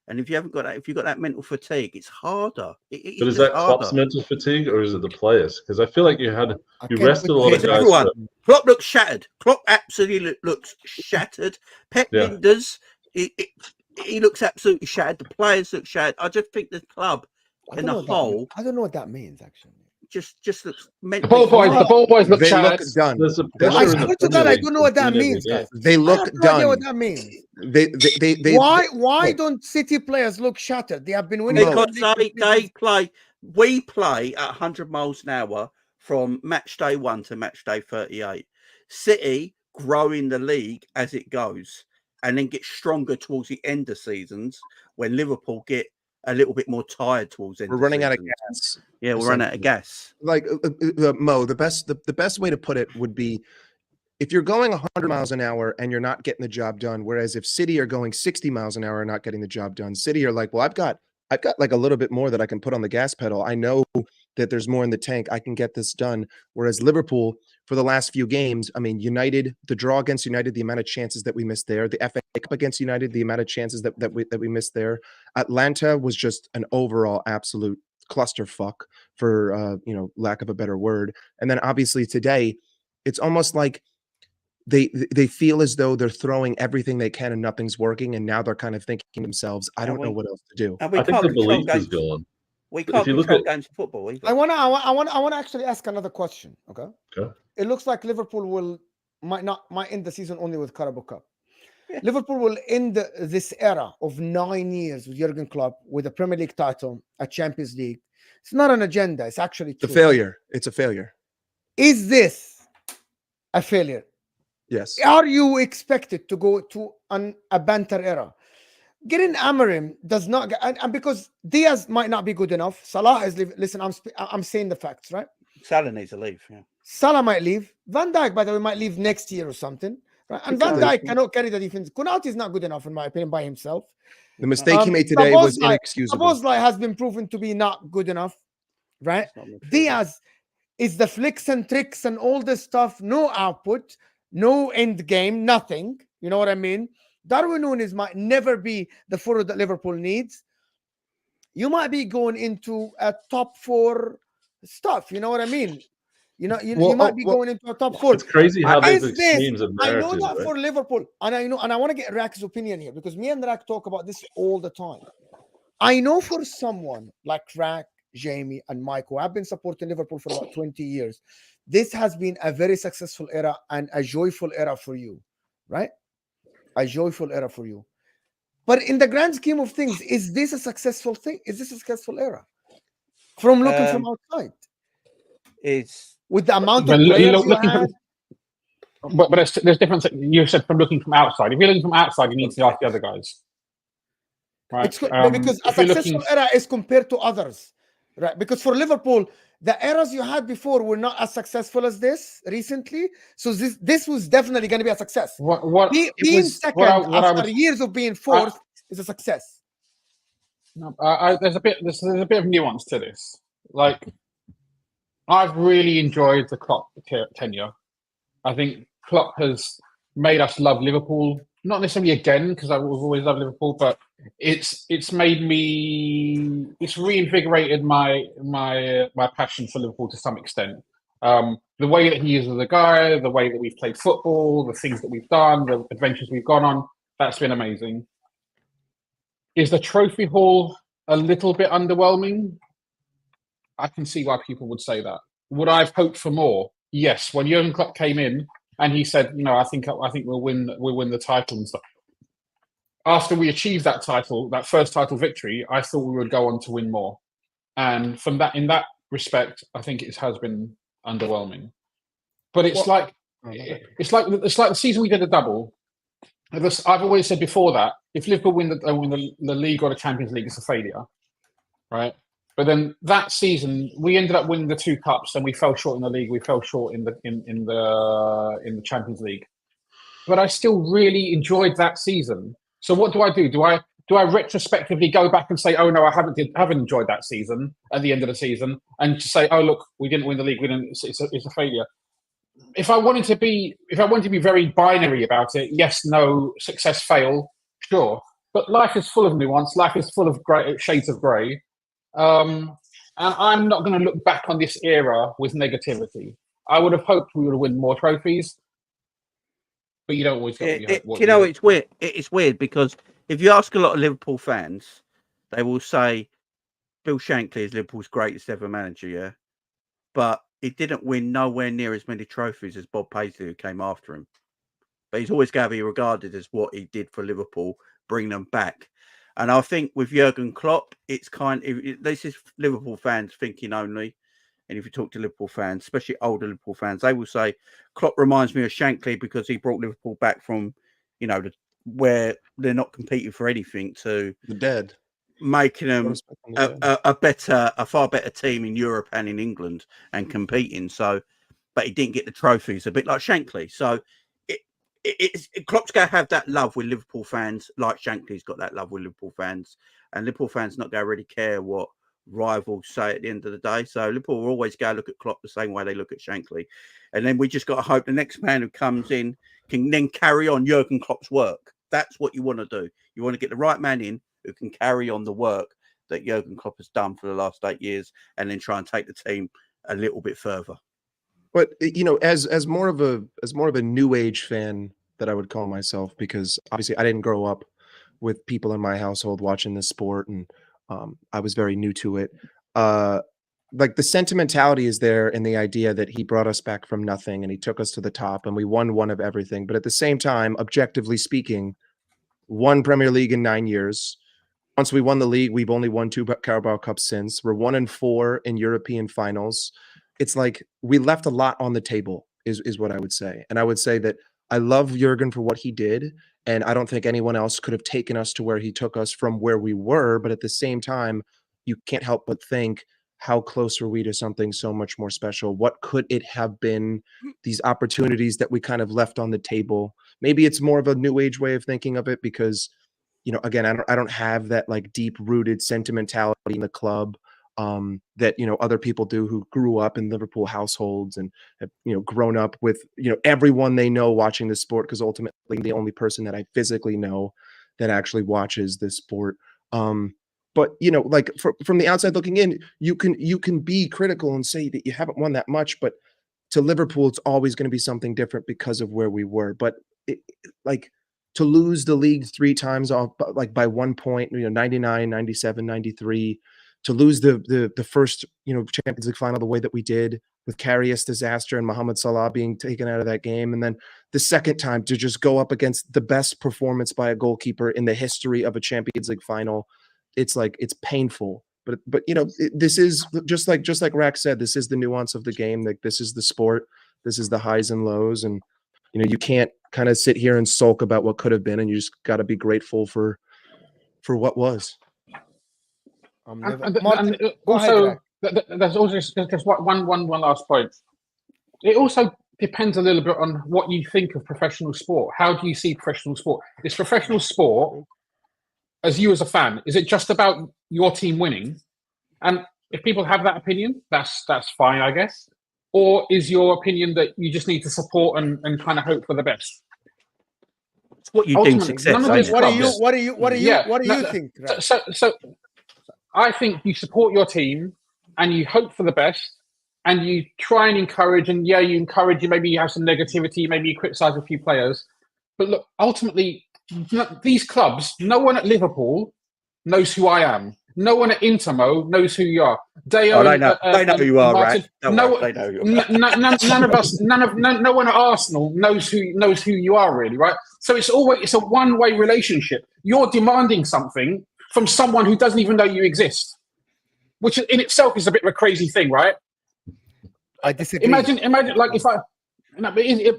And if you haven't got that, if you've got that mental fatigue, it's harder. But is that Klopp's mental fatigue, or is it the players? Because I feel like you rested a lot of guys. Everyone. Klopp looks shattered. Klopp absolutely looks shattered. Pep Linders, he looks absolutely shattered. The players look shattered. I just think the club in the whole. I don't know what that means, actually. Just looks mentally. The ball boys look shattered. Done. I swear to God, I don't know what that means, guys. They look done. I don't know what that means. Why don't City players look shattered? They have been winning because they play. We play at 100 miles an hour from match day 1 to match day 38. City growing the league as it goes. and then get stronger towards the end of seasons when Liverpool get a little bit more tired towards the end. We're running out of gas. Yeah, we're running out of gas. Like Mo, the best way to put it would be, if you're going 100 miles an hour and you're not getting the job done, whereas if City are going 60 miles an hour and not getting the job done, City are like, well, I've got like a little bit more that I can put on the gas pedal. I know that there's more in the tank. I can get this done. Whereas Liverpool, for the last few games, I mean, United, the draw against United, the amount of chances that we missed there, the FA Cup against United, the amount of chances that we missed there. Atlanta was just an overall absolute clusterfuck, for lack of a better word. And then obviously today, it's almost like they feel as though they're throwing everything they can and nothing's working, and now they're kind of thinking to themselves, I don't know what else to do. I think the belief is gone. We can't control games of football either. I want to actually ask another question. Okay. It looks like Liverpool might end the season only with Carabao Cup. Yeah. Liverpool will end this era of 9 years with Jurgen Klopp with a Premier League title, a Champions League. It's not an agenda. It's actually true. It's a failure. Is this a failure? Yes. Are you expected to go to a banter era? Getting Amorim does not, and because Diaz might not be good enough. Salah is leaving. Listen, I'm saying the facts, right? Salah needs to leave. Yeah. Salah might leave. Van Dijk, by the way, might leave next year or something. Right? And Van Dijk cannot carry the defense. Konate is not good enough, in my opinion, by himself. The mistake he made today was inexcusable. Szoboszlai has been proven to be not good enough, right? Diaz is the flicks and tricks and all this stuff. No output. No end game, nothing. You know what I mean? Darwin Núñez might never be the forward that Liverpool needs. You might be going into a top 4 stuff. You know what I mean? You might be going into a top 4. It's crazy how these extremes of narrative. I know that for Liverpool, and I want to get Rak's opinion here, because me and Rak talk about this all the time. I know for someone like Rak, Jamie, and Mike, who have been supporting Liverpool for about 20 years, this has been a very successful era and a joyful era for you, right? A joyful era for you. But in the grand scheme of things, is this a successful thing? Is this a successful era? From looking from outside? It's with the amount of players you had. But there's difference. You said from looking from outside. If you're looking from outside, you need to ask the other guys. Right? Because a successful era is compared to others. Right, because for Liverpool, the eras you had before were not as successful as this recently. So this was definitely going to be a success. Being second after years of being fourth is a success. There's a bit of nuance to this. Like, I've really enjoyed the Klopp tenure. I think Klopp has made us love Liverpool. Not necessarily again, because I've always loved Liverpool, but it's reinvigorated my passion for Liverpool to some extent. The way that he is as a guy, the way that we've played football, the things that we've done, the adventures we've gone on, that's been amazing. Is the trophy haul a little bit underwhelming? I can see why people would say that. Would I have hoped for more? Yes. When Jurgen Klopp came in and he said, I think we'll win the title and stuff. After we achieved that title, that first title victory, I thought we would go on to win more. And in that respect, I think it has been underwhelming. But it's like the season we did a double. I've always said before that if Liverpool win the league or the Champions League, it's a failure, right? But then that season we ended up winning the 2 cups, and we fell short in the league. We fell short in the Champions League. But I still really enjoyed that season. So what do I do? Do I retrospectively go back and say, oh no, I haven't enjoyed that season at the end of the season, and to say, oh look, we didn't win the league, it's a failure. If I wanted to be very binary about it, yes, no, success, fail, sure. But life is full of nuance. Life is full of shades of grey. And I'm not going to look back on this era with negativity. I would have hoped we would have won more trophies, but you don't always get it's weird. It's weird because if you ask a lot of Liverpool fans, they will say Bill Shankly is Liverpool's greatest ever manager, yeah, but he didn't win nowhere near as many trophies as Bob Paisley, who came after him. But he's always going to be regarded as what he did for Liverpool, bring them back. And I think with Jurgen Klopp, it's this is Liverpool fans thinking only. And if you talk to Liverpool fans, especially older Liverpool fans, they will say Klopp reminds me of Shankly because he brought Liverpool back from, the where they're not competing for anything to The dead. making them a far better team in Europe and in England and competing. So, but he didn't get the trophies, a bit like Shankly. So, Klopp's going to have that love with Liverpool fans, like Shankly's got that love with Liverpool fans, and Liverpool fans not going to really care what rivals say at the end of the day. So Liverpool will always go look at Klopp the same way they look at Shankly, and then we just got to hope the next man who comes in can then carry on Jurgen Klopp's work. That's what you want to do. You want to get the right man in who can carry on the work that Jurgen Klopp has done for the last 8 years, and then try and take the team a little bit further. But you know, as more of a new age fan that I would call myself, because obviously I didn't grow up with people in my household watching this sport, and I was very new to it. Like the sentimentality is there, and the idea that he brought us back from nothing and he took us to the top and we won one of everything. But at the same time, objectively speaking, one Premier League in 9 years. Once we won the league, we've only won 2 Carabao Cups since. We're 1-4 in European finals. It's like we left a lot on the table, is what I would say. And I would say that I love Jurgen for what he did, and I don't think anyone else could have taken us to where he took us from where we were. But at the same time, you can't help but think, how close are we to something so much more special? What could it have been? These opportunities that we kind of left on the table. Maybe it's more of a new age way of thinking of it, because, you know, again, I don't have that like deep rooted sentimentality in the club that, you know, other people do who grew up in Liverpool households and have, you know, grown up with, you know, everyone they know watching this sport, because ultimately I'm the only person that I physically know that actually watches this sport. But, you know, like from the outside looking in, you can be critical and say that you haven't won that much, but to Liverpool, it's always going to be something different because of where we were. But like to lose the league 3 times off, like by 1 point, you know, 99, 97, 93, to lose the first, you know, Champions League final the way that we did, with Karius disaster and Mohamed Salah being taken out of that game. And then the second time to just go up against the best performance by a goalkeeper in the history of a Champions League final. It's like, it's painful, but you know, this is just like Rax said, this is the nuance of the game. Like, this is the sport, this is the highs and lows. And, you know, you can't kind of sit here and sulk about what could have been, and you just got to be grateful for what was. Also, there's also just one last point. It also depends a little bit on what you think of professional sport. How do you see professional sport? Is professional sport, as you as a fan, is it just about your team winning? And if people have that opinion, that's fine, I guess. Or is your opinion that you just need to support and kind of hope for the best? It's what you deem success. What do you think? Right? So I think you support your team and you hope for the best, and you try and encourage, and you encourage, maybe you have some negativity, maybe you criticize a few players. But look, ultimately, these clubs, no one at Liverpool knows who I am. No one at Intermo knows who you are. They know who you are, right? They know who you are. None of us, no one at Arsenal knows who you are, really, right? So it's a one-way relationship. You're demanding something from someone who doesn't even know you exist, which in itself is a bit of a crazy thing, right? I disagree. Imagine, like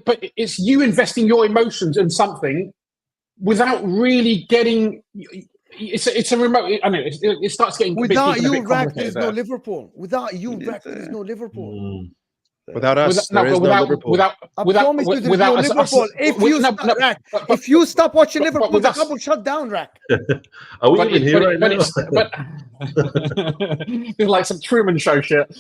but it's you investing your emotions in something without really getting. It's a remote. I mean, it starts getting. Without you, Rack, there's no Liverpool. Without you, Rack, there's no Liverpool. Without us, there is no Liverpool. If you stop watching Liverpool, the club will shut down, Rack. Are we even here right now? It's like some Truman Show shit.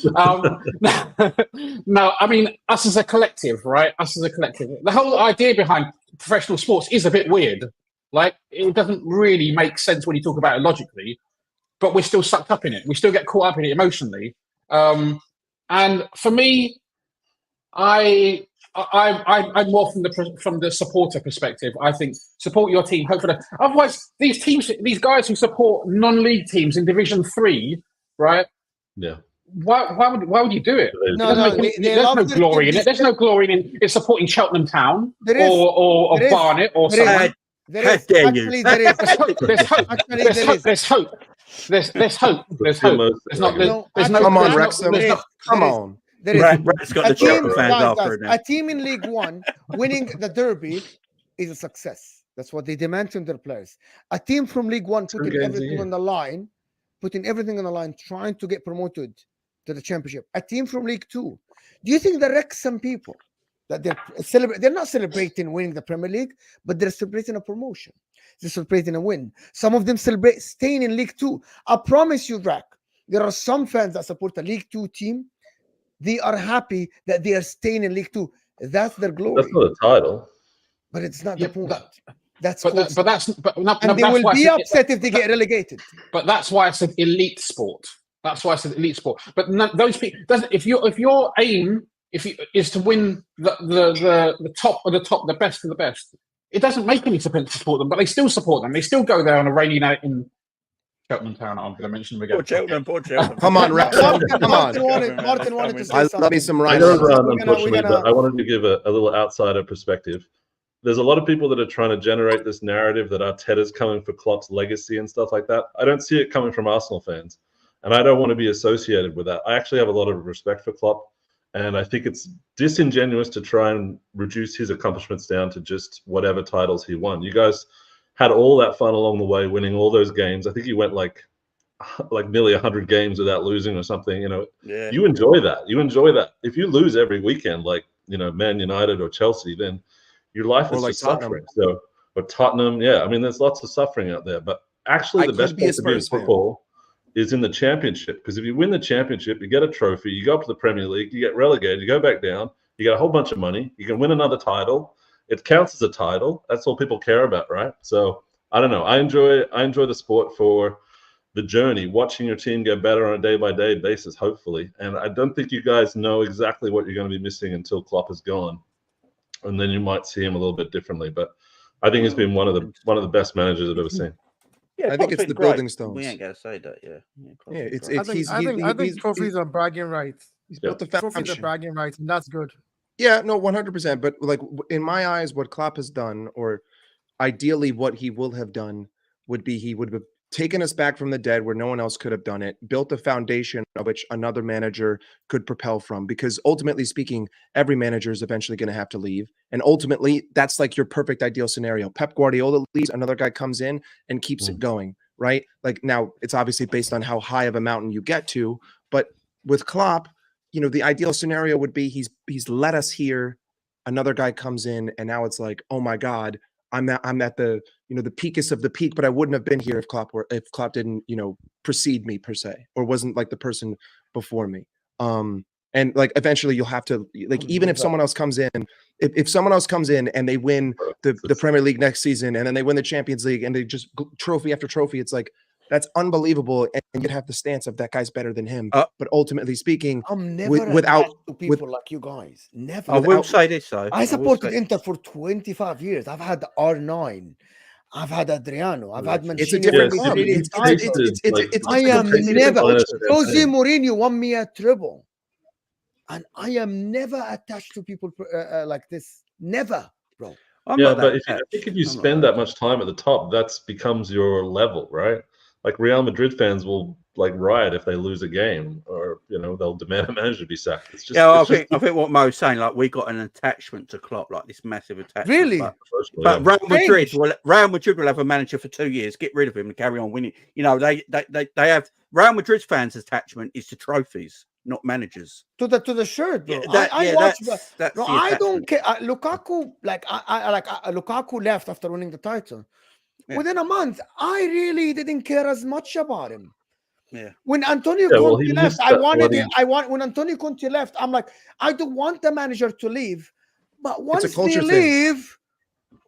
No, I mean, us as a collective, right? Us as a collective. The whole idea behind professional sports is a bit weird. Like, it doesn't really make sense when you talk about it logically, but we're still sucked up in it. We still get caught up in it emotionally. And for me, I'm more from the supporter perspective. I think support your team, hope for that. Otherwise, these guys who support non-league teams in Division 3, right? Yeah. Why would you do it? There's no glory in it. There's no glory in supporting Cheltenham Town or Barnet or something. There is hope. There's hope. There's hope. Come on, Wrexham. Come on. There is a team in League One winning the Derby is a success. That's what they demand from their players. A team from League One putting everything on the line, trying to get promoted to the Championship. A team from League Two. Do you think the Wrexham people that they're not celebrating winning the Premier League, but they're celebrating a promotion. They're celebrating a win. Some of them celebrate staying in League Two. I promise you, Drac, there are some fans that support a League Two team. They are happy that they are staying in League Two. That's their glory. That's not a title. But it's not the point. And they will be upset if they get relegated. But that's why I said elite sport. That's why I said elite sport. But those people, if your aim is to win the top of the top, the best of the best, it doesn't make any sense to support them. But they still support them. They still go there on a rainy night in Cheltenham Town. I'm going to mention them again. Poor Cheltenham. Come on, Wrexham. Come on. Martin wanted to say I something. love me some I Ryan. know, unfortunately, but I wanted to give a little outsider perspective. There's a lot of people that are trying to generate this narrative that Arteta's coming for Klopp's legacy and stuff like that. I don't see it coming from Arsenal fans, and I don't want to be associated with that. I actually have a lot of respect for Klopp, and I think it's disingenuous to try and reduce his accomplishments down to just whatever titles he won. You guys had all that fun along the way, winning all those games. I think he went like nearly 100 games without losing or something. You enjoy that. If you lose every weekend, like Man United or Chelsea, then your life is like just suffering. Or Tottenham, yeah. I mean, there's lots of suffering out there. But actually, the best place to be in football is in the Championship. Because if you win the Championship, you get a trophy, you go up to the Premier League, you get relegated, you go back down, you get a whole bunch of money, you can win another title. It counts as a title. That's all people care about, right? So I don't know. I enjoy the sport for the journey, watching your team get better on a day-by-day basis, hopefully. And I don't think you guys know exactly what you're going to be missing until Klopp is gone. And then you might see him a little bit differently. But I think he's been one of the best managers I've ever seen. Yeah, I think it's the building stones. We ain't gonna say that, I think trophies are bragging rights. He's built the foundation. Trophies are bragging rights, and that's good. Yeah, no, 100%. But like in my eyes, what Klopp has done, or ideally what he will have done, would be he would have taken us back from the dead where no one else could have done it, built a foundation of which another manager could propel from. Because ultimately speaking, every manager is eventually going to have to leave. And ultimately, that's like your perfect ideal scenario. Pep Guardiola leaves, another guy comes in and keeps it going, right? Like now, it's obviously based on how high of a mountain you get to. But with Klopp, the ideal scenario would be he's let us here, another guy comes in, and now it's like, oh my God, I'm at the the peakest of the peak, but I wouldn't have been here if Klopp didn't precede me per se, or wasn't like the person before me. And like eventually you'll have to even if someone else comes in, if someone else comes in and they win the Premier League next season, and then they win the Champions League, and they just trophy after trophy, it's like that's unbelievable, and you'd have the stance of that guy's better than him. But ultimately speaking, I'm never without people like you guys. Never. I will say this though. I supported Inter for 25 years. I've had R9. I've had Adriano. I've had Mancini. It's a different club. I am never. Jose Mourinho won me a treble, and I am never attached to people like this. Never, bro. But I think if you spend that much time at the top, that becomes your level, right? Like Real Madrid fans will riot if they lose a game, or they'll demand a manager to be sacked. It's just, I think what Mo's saying, like we got an attachment to Klopp, like this massive attachment. Really? But Real Madrid will have a manager for 2 years, get rid of him and carry on winning. They have Real Madrid's fans' attachment is to trophies, not managers. To the shirt, bro. I don't care. Lukaku, Lukaku left after winning the title. Yeah. Within a month, I really didn't care as much about him. Yeah. When Antonio Conte left, when Antonio Conte left, I'm like, I don't want the manager to leave. But once they leave,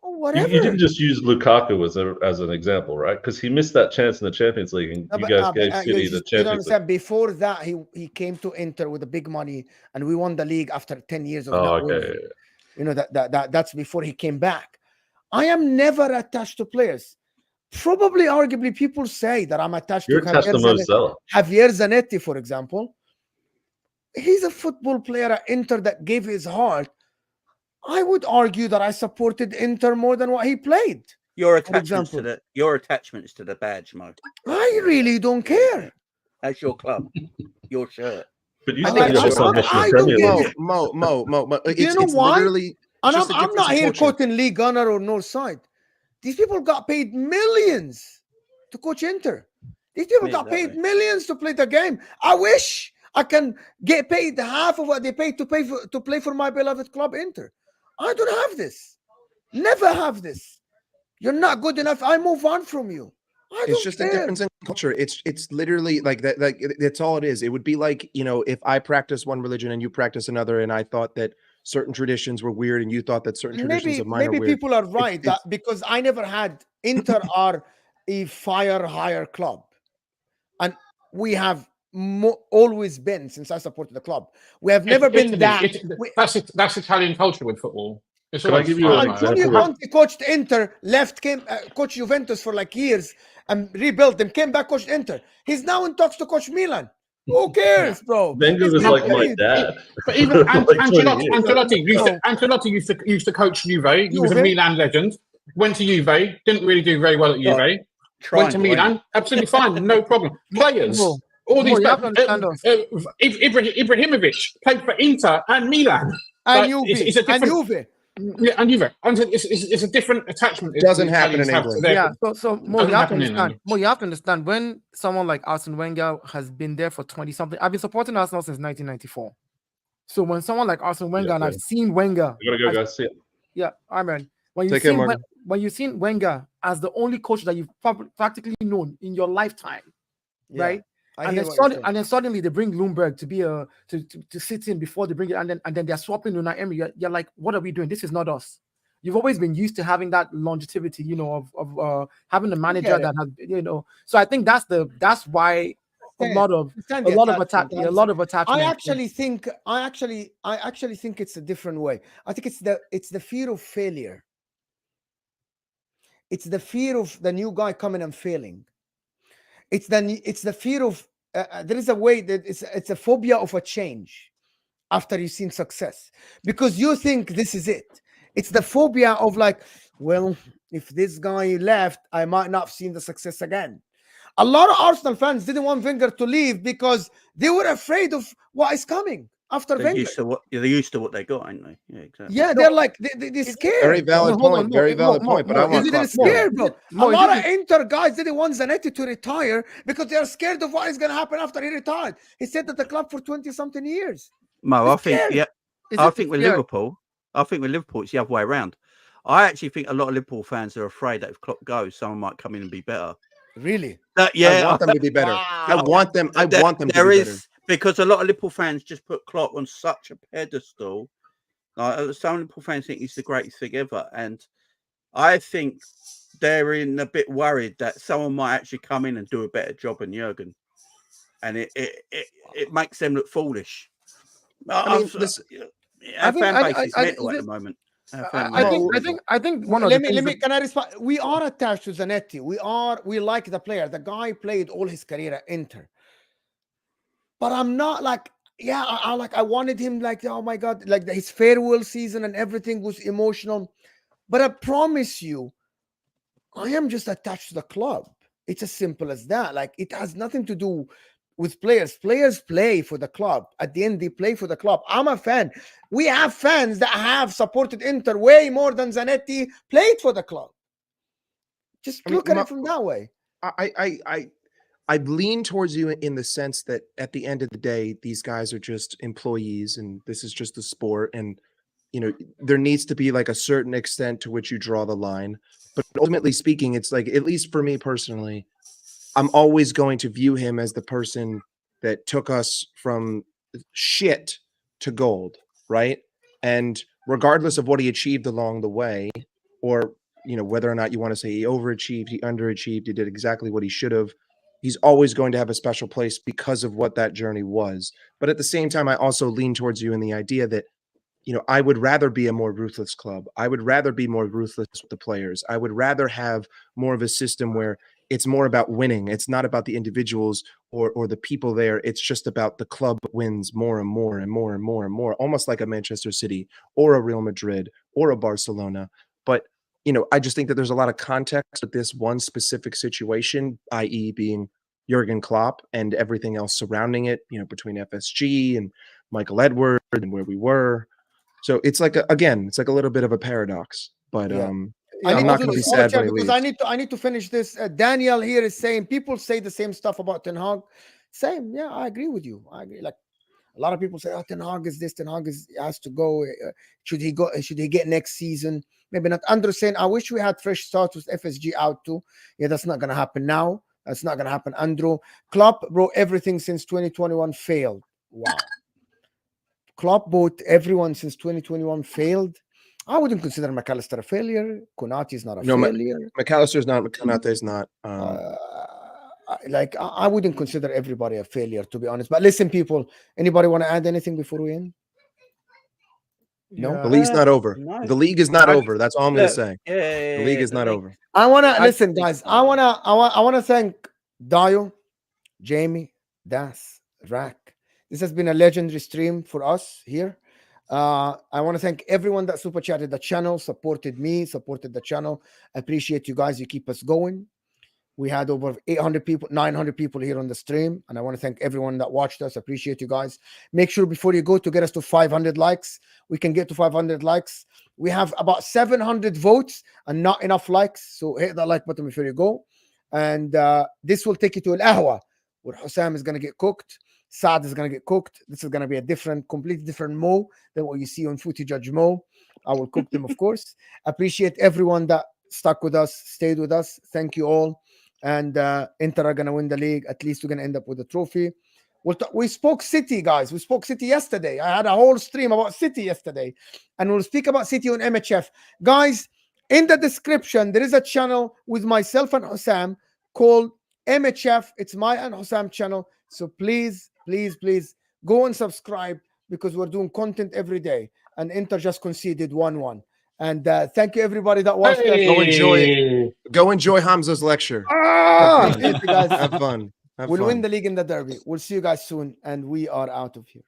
whatever. You didn't just use Lukaku as an example, right? Because he missed that chance in the Champions League, and you guys gave City the Champions League. Before that, he came to Inter with the big money, and we won the league after 10 years of not winning. That's before he came back. I am never attached to players. Probably, arguably, people say that I'm attached to Javier Zanetti, for example. He's a football player at Inter that gave his heart. I would argue that I supported Inter more than what he played. Your attachment is to the badge, Mo. I really don't care. That's your club, your shirt. But you think Mo. You know why? And I'm not here quoting Lee Gunner or Northside. These people got paid millions to coach Inter. These people got paid millions to play the game. I wish I can get paid half of what they paid to play for my beloved club Inter. I don't have this. Never have this. You're not good enough. I move on from you. It's just a difference in culture. It's literally like that. Like that's all it is. It would be like, you know, if I practice one religion and you practice another, and I thought that certain traditions were weird and you thought that certain traditions of mine are weird. Maybe people are right that because I never had Inter are a higher club, and we have always been, since I supported the club, we have never been that. That's Italian culture with football. Can I give you an example? Antonio Conte coached Inter, coached Juventus for like years and rebuilt them, came back, coached Inter. He's now in talks to coach Milan. Who cares, bro? Wenger was like my dad. But even Ancelotti used to coach Juve. He was a Milan legend. Went to Juve, didn't really do very well at Juve. Went to Milan, absolutely fine, no problem. Players, all these Ibrahimovic played for Inter and Milan. And Juve. Yeah, and Juve. It's a different attachment. It doesn't happen in England. Yeah, so Mo, you have to understand when someone like Arsene Wenger has been there for 20-something. I've been supporting Arsenal since 1994. So when someone like Arsene Wenger, and I've seen Wenger. You gotta go, guys. See it. Yeah, I mean, when you've seen Wenger as the only coach that you've practically known in your lifetime, right? And then suddenly they bring Bloomberg to be to sit in before they bring it, and then they're swapping Unai Emery. You're like, what are we doing? This is not us. You've always been used to having that longevity, you know, of having a manager that has, you know. So I think that's why a lot of attachment. I actually think it's a different way. I think it's the fear of failure. It's the fear of the new guy coming and failing. It's the fear of there is a way that it's a phobia of a change after you've seen success, because you think this is it. It's the phobia of like, well, if this guy left, I might not have seen the success again. A lot of Arsenal fans didn't want Wenger to leave because they were afraid of what is coming after Wenger. They're used to what they got, aren't they? Yeah, exactly. Yeah, they're like they're scared. Very valid point. Very valid point. But I want they're scared, bro. A lot of Inter guys didn't want Zanetti to retire because they're scared of what is going to happen after he retired. He stayed at the club for 20-something years. Mo, I think with Liverpool, it's the other way around. I actually think a lot of Liverpool fans are afraid that if Klopp goes, someone might come in and be better. Really? I want them to be better. Wow. I want them to be better. Because a lot of Liverpool fans just put Klopp on such a pedestal. Some Liverpool fans think he's the greatest thing ever. And I think they're a bit worried that someone might actually come in and do a better job than Jurgen. And it makes them look foolish. I mean, our fan base is mental at the moment. I think one of let me can I respond? We are attached to Zanetti. We like the player. The guy played all his career at Inter. But I'm not like, I wanted him like, oh my God, like his farewell season and everything was emotional. But I promise you, I am just attached to the club. It's as simple as that. Like, it has nothing to do with players. Players play for the club. At the end, they play for the club. I'm a fan. We have fans that have supported Inter way more than Zanetti played for the club. Just look at it from that way. I lean towards you in the sense that at the end of the day, these guys are just employees and this is just a sport. And, you know, there needs to be like a certain extent to which you draw the line. But ultimately speaking, it's like, at least for me personally, I'm always going to view him as the person that took us from shit to gold, right? And regardless of what he achieved along the way, or, you know, whether or not you want to say he overachieved, he underachieved, he did exactly what he should have, he's always going to have a special place because of what that journey was. But at the same time, I also lean towards you in the idea that, you know, I would rather be a more ruthless club. I would rather be more ruthless with the players. I would rather have more of a system where it's more about winning. It's not about the individuals or the people there. It's just about the club wins more and more and more and more and more, almost like a Manchester City or a Real Madrid or a Barcelona. But, you know, I just think that there's a lot of context with this one specific situation, i.e. being Jurgen Klopp and everything else surrounding it, you know, between FSG and Michael Edwards and where we were. So it's like, it's like a little bit of a paradox, but I'm not going to be sad when he because leaves. I need to finish this. Daniel here is saying people say the same stuff about Ten Hag. Same, yeah, I agree with you. I agree. Like a lot of people say, "Oh, Ten Hag is this. Ten Hag has to go. Should he go? Should he get next season? Maybe not." Andrew saying, "I wish we had fresh starts with FSG out too." Yeah, that's not going to happen now. That's not going to happen. Andrew, Klopp brought everything since 2021 failed. Wow. Klopp bought everyone since 2021 failed. I wouldn't consider McAllister a failure. Konate is not a failure. McAllister's not. Konate's not. I wouldn't consider everybody a failure, to be honest. But listen, people, anybody want to add anything before we end? No, the league's not over. No. The league is not over. That's all I'm going to say. Yeah, the league is not over. I want to listen, guys. I want to thank Dayo, Jamie, Das, Rack. This has been a legendary stream for us here. I want to thank everyone that super chatted the channel, supported me, supported the channel. I appreciate you guys. You keep us going. We had over 800 people, 900 people here on the stream. And I want to thank everyone that watched us. I appreciate you guys. Make sure before you go to get us to 500 likes. We can get to 500 likes. We have about 700 votes and not enough likes. So hit that like button before you go. And this will take you to Al-Ahwa, where HUSAM is going to get cooked. Saad is going to get cooked. This is going to be a completely different Mo than what you see on Footy Judge Mo. I will cook them, of course. Appreciate everyone that stuck with us, stayed with us. Thank you all. And Inter are going to win the league. At least we're going to end up with a trophy. We spoke City, guys. We spoke City yesterday. I had a whole stream about City yesterday. And we'll speak about City on MHF. Guys, in the description, there is a channel with myself and HUSAM called MHF. It's my and HUSAM channel. So please, please, please go and subscribe because we're doing content every day. And Inter just conceded 1-1. And thank you, everybody that watched us. Go enjoy Hamza's lecture. Have fun. Have fun. We'll win the league in the derby. We'll see you guys soon. And we are out of here.